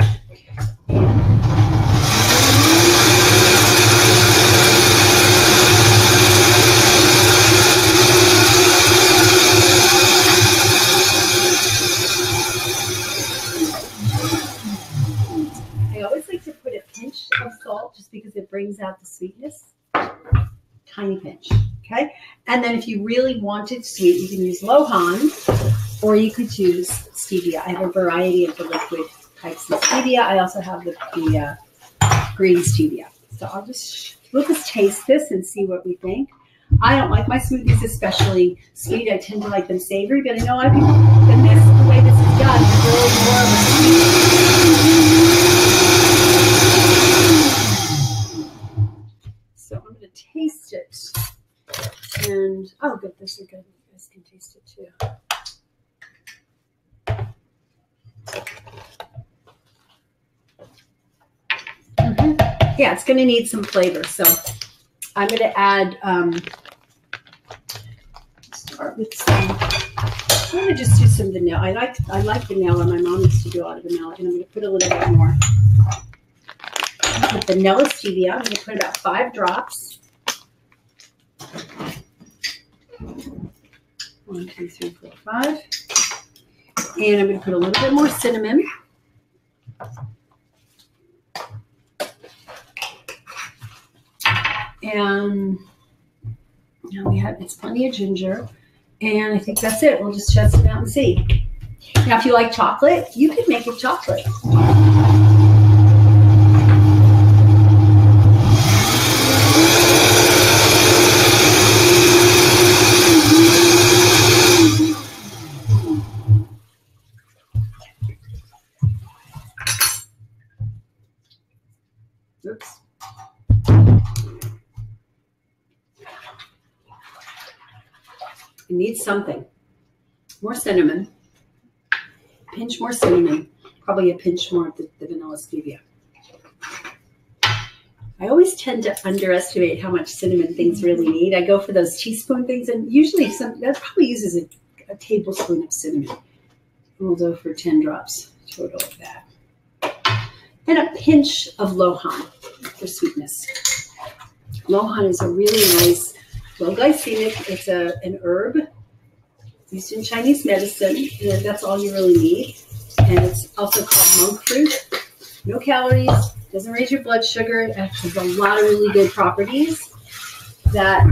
Of salt just because it brings out the sweetness. Tiny pinch, okay? And then if you really wanted sweet, you can use Lohan or you could use stevia. I have a variety of the liquid types of stevia. I also have the green stevia. So we'll just taste this and see what we think. I don't like my smoothies especially sweet. I tend to like them savory, but I know a lot of people, the way this is done, is really more of a sweet. So I'm going to taste it. And, oh, good, this is good. You guys can taste it too. Yeah, it's going to need some flavor. So I'm going to add, start with some I'm going to just do some vanilla. I like vanilla. My mom used to do a lot of vanilla, and I'm going to put a little bit more. With vanilla stevia, I'm going to put about 5 drops. 1, 2, 3, 4, 5. And I'm going to put a little bit more cinnamon. And now it's plenty of ginger. And I think that's it. We'll just test it out and see. Now, if you like chocolate, you could make it chocolate. Oops. It needs something. More cinnamon. Pinch more cinnamon. Probably a pinch more of the vanilla stevia. I always tend to underestimate how much cinnamon things really need. I go for those teaspoon things, and usually that probably uses a tablespoon of cinnamon. We'll go for 10 drops total of that. And a pinch of Lohan for sweetness. Lohan is a really nice, low glycemic. It's an herb used in Chinese medicine. And that's all you really need. And it's also called monk fruit. No calories, doesn't raise your blood sugar. It actually has a lot of really good properties that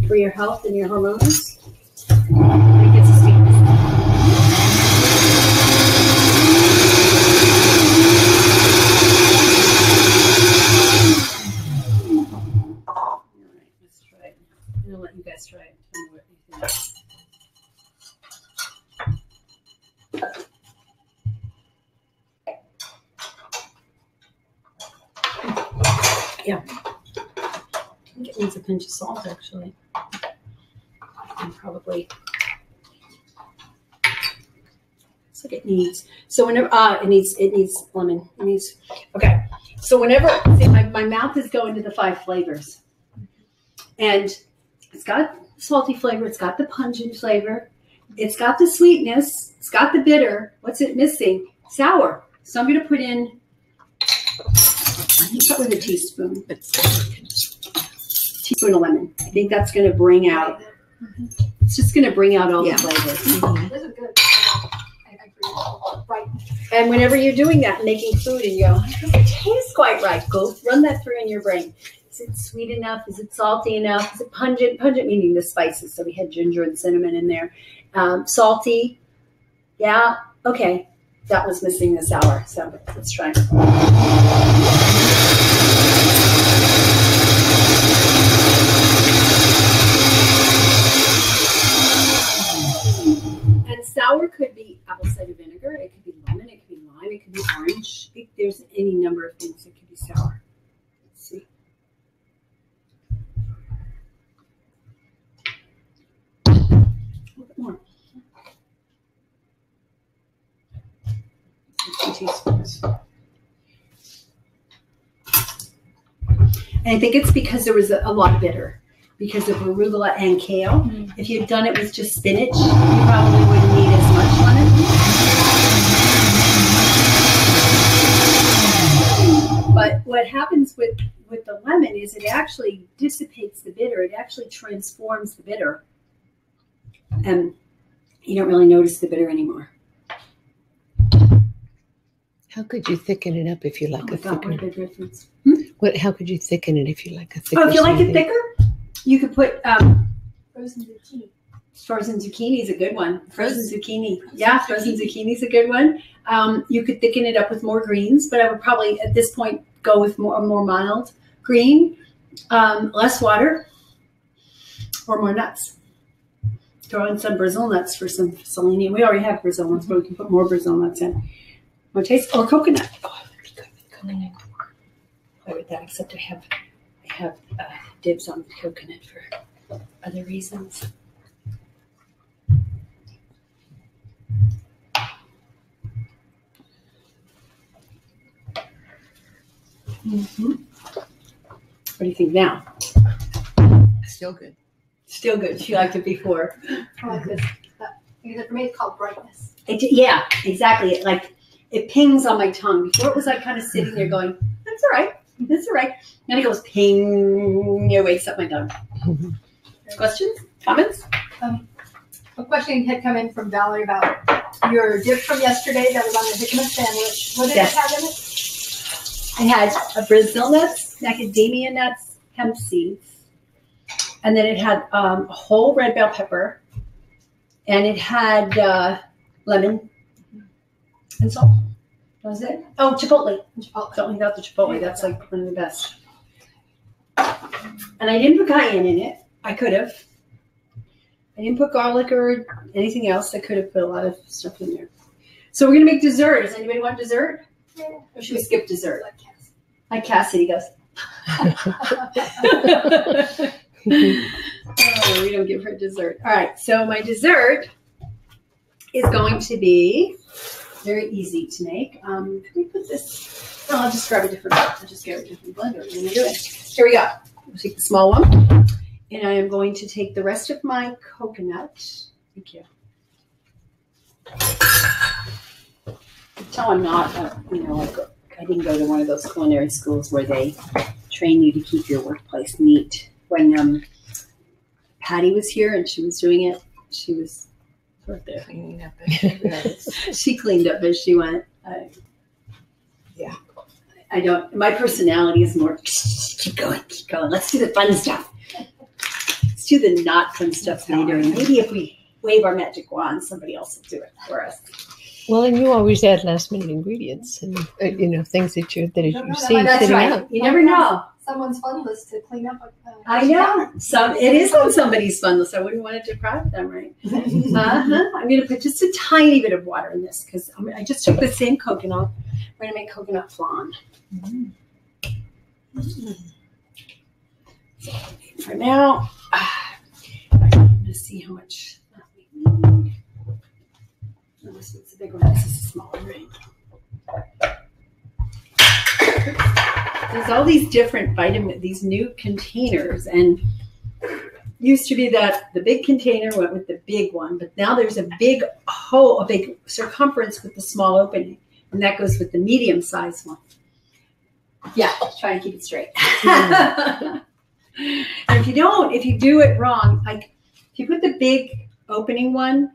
for your health and your hormones. And it gets a sweetness. I'm going to let you guys try it. Tell me what you think. Yeah. I think it needs a pinch of salt, actually. And probably. Looks like it needs. So whenever, it needs lemon. It needs, okay. So whenever, see, my mouth is going to the 5 flavors. And it's got salty flavor. It's got the pungent flavor. It's got the sweetness. It's got the bitter. What's it missing? Sour. So I'm going to put in, I think that was a teaspoon. Teaspoon of lemon. I think that's going to bring out, it's just going to bring out all the flavors. This is good. I agree. Right. And whenever you're doing that, making food, and you go, it doesn't taste quite right, go run that through in your brain. Is it sweet enough? Is it salty enough? Is it pungent? Pungent meaning the spices. So we had ginger and cinnamon in there. Salty. Yeah. Okay. That was missing the sour. So let's try. And sour could be apple cider vinegar. It could be lemon. It could be lime. It could be orange. There's any number of things that could be sour. Let's see. A little bit more. 2 teaspoons. And I think it's because there was a lot of bitter because of arugula and kale. Mm-hmm. If you'd done it with just spinach, you probably wouldn't need as much lemon. But what happens with the lemon is it actually dissipates the bitter. It actually transforms the bitter. And you don't really notice the bitter anymore. How could you thicken it up if you like a thicker? What a big difference. How could you thicken it if you like a thicker? Oh, if you like it thicker, you could put frozen zucchini. Frozen zucchini is a good one. Frozen zucchini. Frozen zucchini is a good one. You could thicken it up with more greens, but I would probably at this point go with a more mild green, less water, or more nuts. Throw in some Brazil nuts for some selenium. We already have Brazil nuts, but we can put more Brazil nuts in. Want to taste? Or coconut. Oh, it would be good with coconut. Why would that? Except I have dibs on coconut for other reasons. What do you think now? Still good. Still good. She liked it before. I like this. Because for me, it's called brightness. Yeah, exactly. It pings on my tongue. Before it was like kind of sitting there going, that's all right. That's all right. And it goes ping. It wakes up my tongue. Questions? Comments? A question had come in from Valerie about your dip from yesterday that was on the jicama sandwich. What did it have in it? I had a Brazil nuts, macadamia nuts, hemp seeds, and then it had a whole red bell pepper, and it had lemon and salt. That was it. Oh, chipotle. Don't leave out the chipotle. That's like one of the best. And I didn't put cayenne in it. I could have. I didn't put garlic or anything else. I could have put a lot of stuff in there. So we're going to make dessert. Does anybody want dessert? Yeah. Or should we skip dessert? Like Cassidy goes. Oh, we don't give her dessert. All right. So my dessert is going to be very easy to make. Can we put this? Oh, I'll just grab a different. I'll just get a different blender. We're going to do it. Here we go. We'll take the small one. And I am going to take the rest of my coconut. Thank you. Tell I'm not, I didn't go to one of those culinary schools where they train you to keep your workplace neat. When Patty was here and she was doing it, she was right there. Cleaning up as She cleaned up as she went. Yeah. I don't, my personality is more, keep going. Let's do the fun stuff. Let's do the not fun stuff later. And maybe if we wave our magic wand, somebody else will do it for us. Well, and you always add last minute ingredients and things that you see That's sitting right. out. You never know. Someone's fun list to clean up. I know. It is on somebody's fun list. I wouldn't want to deprive them, right? I'm going to put just a tiny bit of water in this because I just took the same coconut. We're going to make coconut flan. So for now, I'm going to see how much we need. Oh, this is a big one. This is a small one, right? There's all these different these new containers, and used to be that the big container went with the big one, but now there's a big hole, a big circumference with the small opening, and that goes with the medium-sized one. Yeah, try and keep it straight. And if you do it wrong, like if you put the big opening one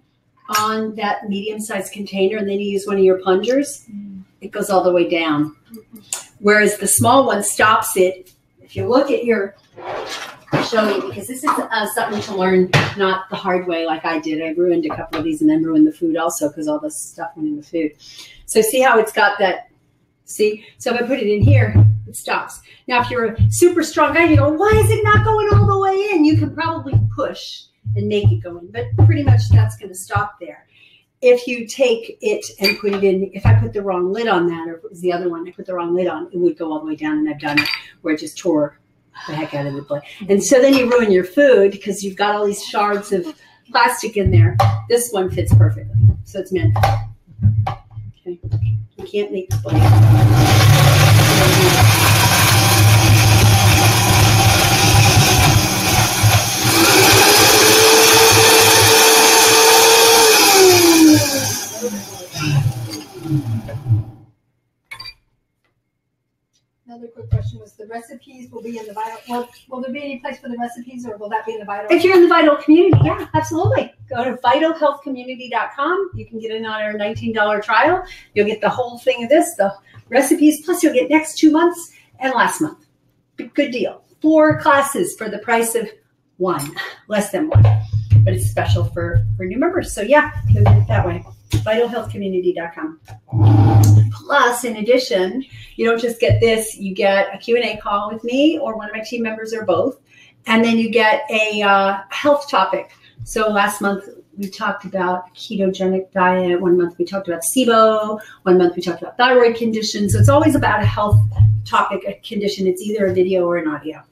on that medium-sized container and then you use one of your plungers, it goes all the way down. Whereas the small one stops it. If you look at I'll show you, because this is something to learn, not the hard way like I did. I ruined a couple of these and then ruined the food also because all this stuff went in the food. So see how it's got that, see? So if I put it in here, it stops. Now, if you're a super strong guy, you go, why is it not going all the way in? You can probably push and make it go in, but pretty much that's going to stop there. If you take it and put it in, if I put the wrong lid on that, or if it was the other one, I put the wrong lid on, it would go all the way down, and I've done it where it just tore the heck out of the plate. And so then you ruin your food because you've got all these shards of plastic in there. This one fits perfectly, so it's meant for it. Okay, you can't make the plate. Another quick question was the recipes will be in the Vital. Will there be any place for the recipes, or will that be in the Vital? If you're in the Vital community, yeah, absolutely. Go to vitalhealthcommunity.com. You can get in on our $19 trial. You'll get the whole thing of this, the recipes, plus you'll get next 2 months and last month. Good deal. 4 classes for the price of 1, less than 1. But it's special for new members. So yeah, go get it that way. vitalhealthcommunity.com. Plus, in addition, you don't just get this, you get a Q&A call with me or one of my team members or both. And then you get a health topic. So last month we talked about a ketogenic diet. 1 month we talked about SIBO. 1 month we talked about thyroid conditions. So it's always about a health topic, a condition. It's either a video or an audio.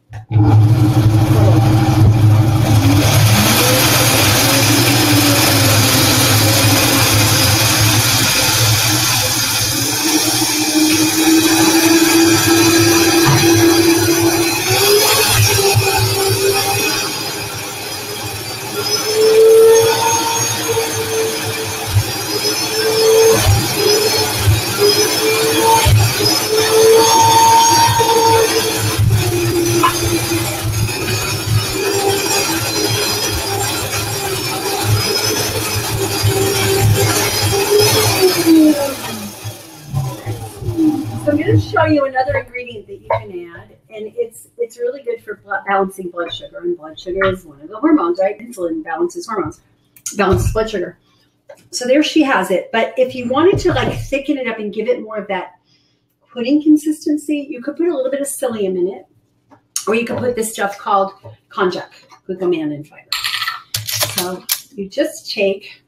show you another ingredient that you can add, and it's really good for balancing blood sugar. And blood sugar is one of the hormones, right? Insulin balances hormones, balances blood sugar. So there she has it. But if you wanted to like thicken it up and give it more of that pudding consistency, you could put a little bit of psyllium in it, or you could put this stuff called konjac, glucosamine and fiber. So you just take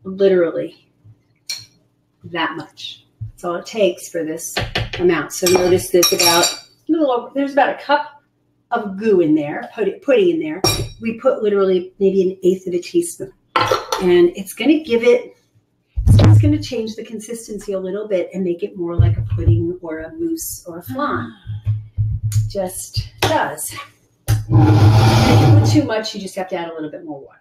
literally that much. That's all it takes for this amount. So notice there's about a cup of goo in there, pudding in there. We put literally maybe 1/8 of a teaspoon. And it's going to give it, it's going to change the consistency a little bit and make it more like a pudding or a mousse or a flan. Just does. And if you put too much, you just have to add a little bit more water.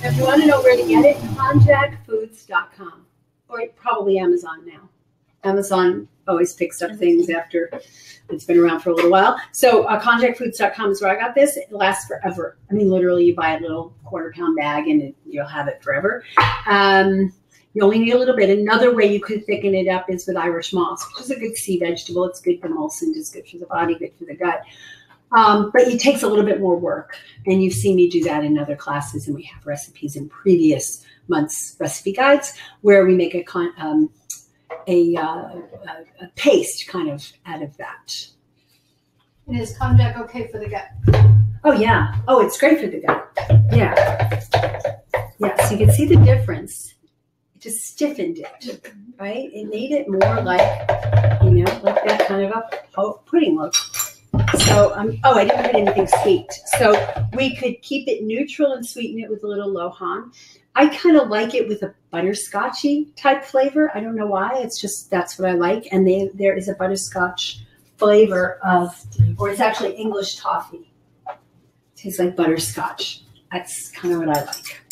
If you want to know where to get it, konjacfoods.com, or probably Amazon now. Amazon always picks up things after it's been around for a little while. So konjacfoods.com is where I got this. It lasts forever. I mean, literally, you buy a little 1/4 pound bag and you'll have it forever. You only need a little bit. Another way you could thicken it up is with Irish moss, which is a good sea vegetable. It's good for emulsant, it's good for the body, good for the gut. But it takes a little bit more work, and you've seen me do that in other classes, and we have recipes in previous months' recipe guides where we make a paste kind of out of that. And is konjac okay for the gut? Oh yeah. Oh, it's great for the gut. Yeah. Yeah. So you can see the difference. It just stiffened it, right? It made it more like, like that kind of a pudding look. So, I didn't put anything sweet. So we could keep it neutral and sweeten it with a little lohan. I kind of like it with a butterscotchy type flavor. I don't know why. It's just, that's what I like. And there is a butterscotch flavor or it's actually English toffee. It tastes like butterscotch. That's kind of what I like.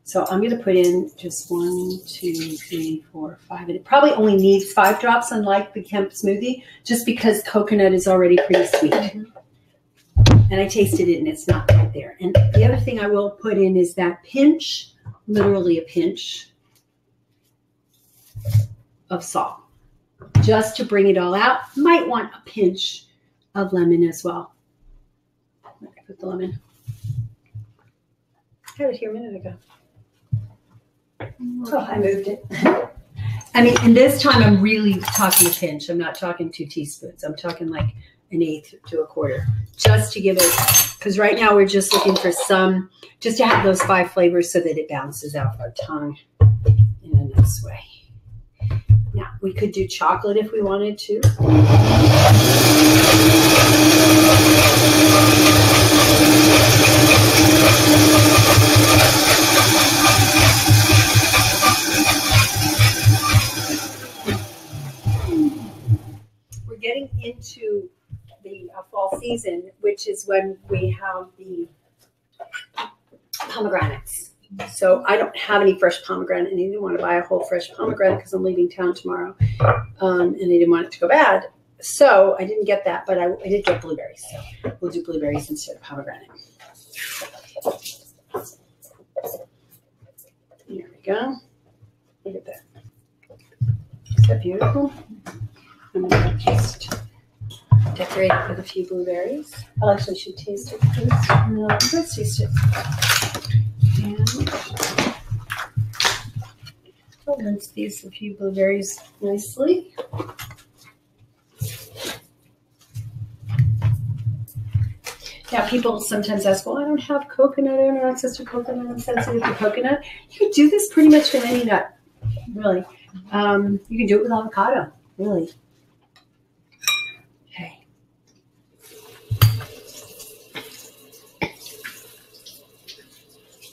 So I'm going to put in just 1, 2, 3, 4, 5. And it probably only needs 5 drops, unlike the hemp smoothie, just because coconut is already pretty sweet. And I tasted it and it's not quite there. And the other thing I will put in is that pinch, literally a pinch of salt, just to bring it all out. Might want a pinch of lemon as well. Let me put the lemon. I had it here a minute ago. Oh, I moved it. I mean, and this time I'm really talking a pinch. I'm not talking 2 teaspoons. I'm talking like 1/8 to 1/4, just to give it, because right now we're just looking for some, just to have those 5 flavors so that it balances out our tongue in a nice way. Now, we could do chocolate if we wanted to. Getting into the fall season, which is when we have the pomegranates. So I don't have any fresh pomegranate, and I didn't want to buy a whole fresh pomegranate because I'm leaving town tomorrow, and I didn't want it to go bad. So I didn't get that, but I did get blueberries. So we'll do blueberries instead of pomegranate. There we go. Look at that. Is that beautiful? I'm going to just decorate it with a few blueberries. I actually should taste it first. No, let's taste it. And I'll rinse these a few blueberries nicely. Now, people sometimes ask, well, I don't have coconut. I don't have access to coconut. I'm sensitive to coconut. You can do this pretty much with any nut, really. You can do it with avocado, really. Okay.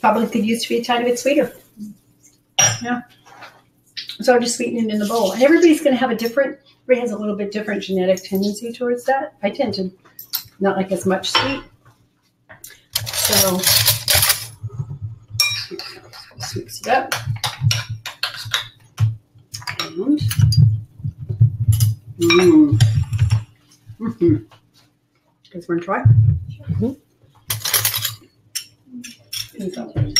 Probably could use to be a tiny bit sweeter. Yeah. So I'm just sweetening it in the bowl. And everybody's going to have a different, everybody has a little bit different genetic tendency towards that. I tend to not like as much sweet. So, let's mix it up. Mm. Mm-hmm. Guys want to try? Mm-hmm. Is that okay?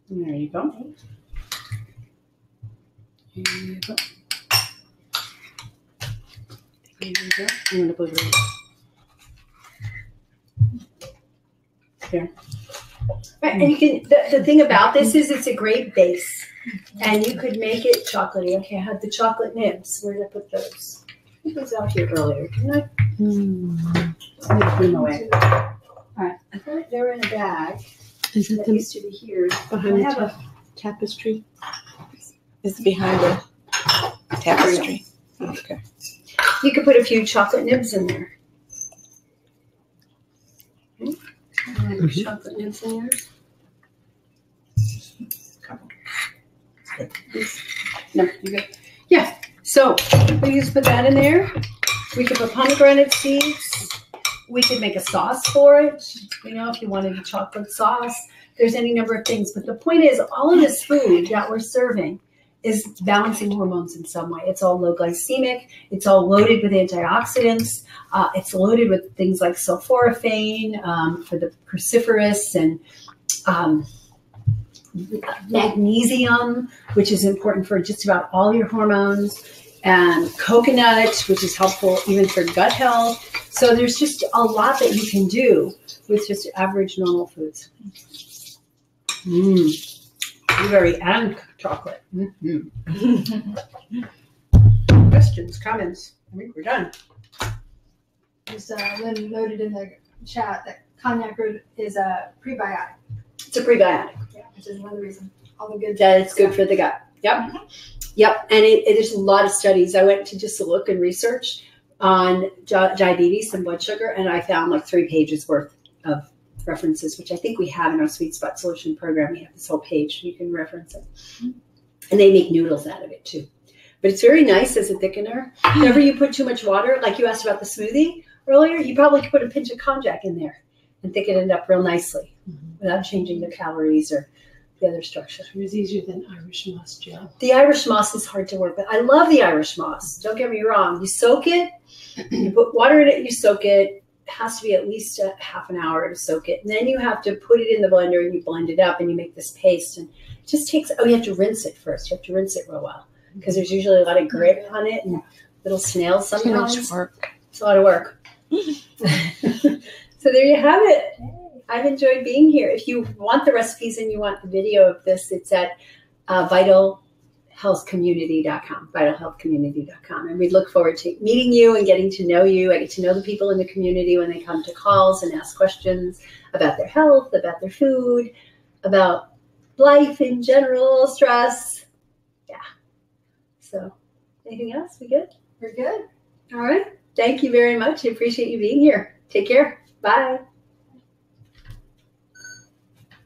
There you go. There you go. There you go. I'm going to put it there. Right, and you can. The thing about this is it's a great base, and you could make it chocolatey. Okay, I had the chocolate nibs. Where did I put those? I put those out here earlier, didn't I? Let me put them away. All right, I thought they were in a bag. Is it That the, used to be here. behind I the have tapestry? Is it behind the tapestry? Okay. You could put a few chocolate nibs in there. Okay. Chocolate nibs in there. No, you good. Yeah. So we just put that in there. We could put pomegranate seeds. We could make a sauce for it. You know, if you wanted a chocolate sauce, there's any number of things. But the point is, all of this food that we're serving is balancing hormones in some way. It's all low glycemic. It's all loaded with antioxidants. It's loaded with things like sulforaphane for the cruciferous and magnesium, which is important for just about all your hormones, and coconut, which is helpful even for gut health. So there's just a lot that you can do with just average normal foods. Blueberry and chocolate. Questions, comments? I think we're done. Just Lynn noted in the chat that cognac root is a prebiotic. It's a prebiotic. Yeah, which is another reason. All the good. That it's good for the gut. Yep. Yep. And there's a lot of studies. I went to just look and research on diabetes and blood sugar, and I found like 3 pages worth of references, which I think we have in our Sweet Spot Solution program. We have this whole page. You can reference it. And they make noodles out of it too. But it's very nice as a thickener. Whenever you put too much water, like you asked about the smoothie earlier, you probably could put a pinch of cognac in there and thicken it up real nicely without changing the calories or the other structure. It was easier than Irish moss gel. The Irish moss is hard to work with. I love the Irish moss. Don't get me wrong. You soak it, you put water in it, you soak it. It has to be at least a half an hour to soak it. And then you have to put it in the blender and you blend it up and you make this paste. And it just takes, you have to rinse it first. You have to rinse it real well because there's usually a lot of grit on it and little snails sometimes. Too much work. It's a lot of work. So there you have it. I've enjoyed being here. If you want the recipes and you want the video of this, it's at vitalhealthcommunity.com, vitalhealthcommunity.com. And we look forward to meeting you and getting to know you. I get to know the people in the community when they come to calls and ask questions about their health, about their food, about life in general, stress. Yeah. So anything else? We good? We're good. All right. Thank you very much. I appreciate you being here. Take care. Bye.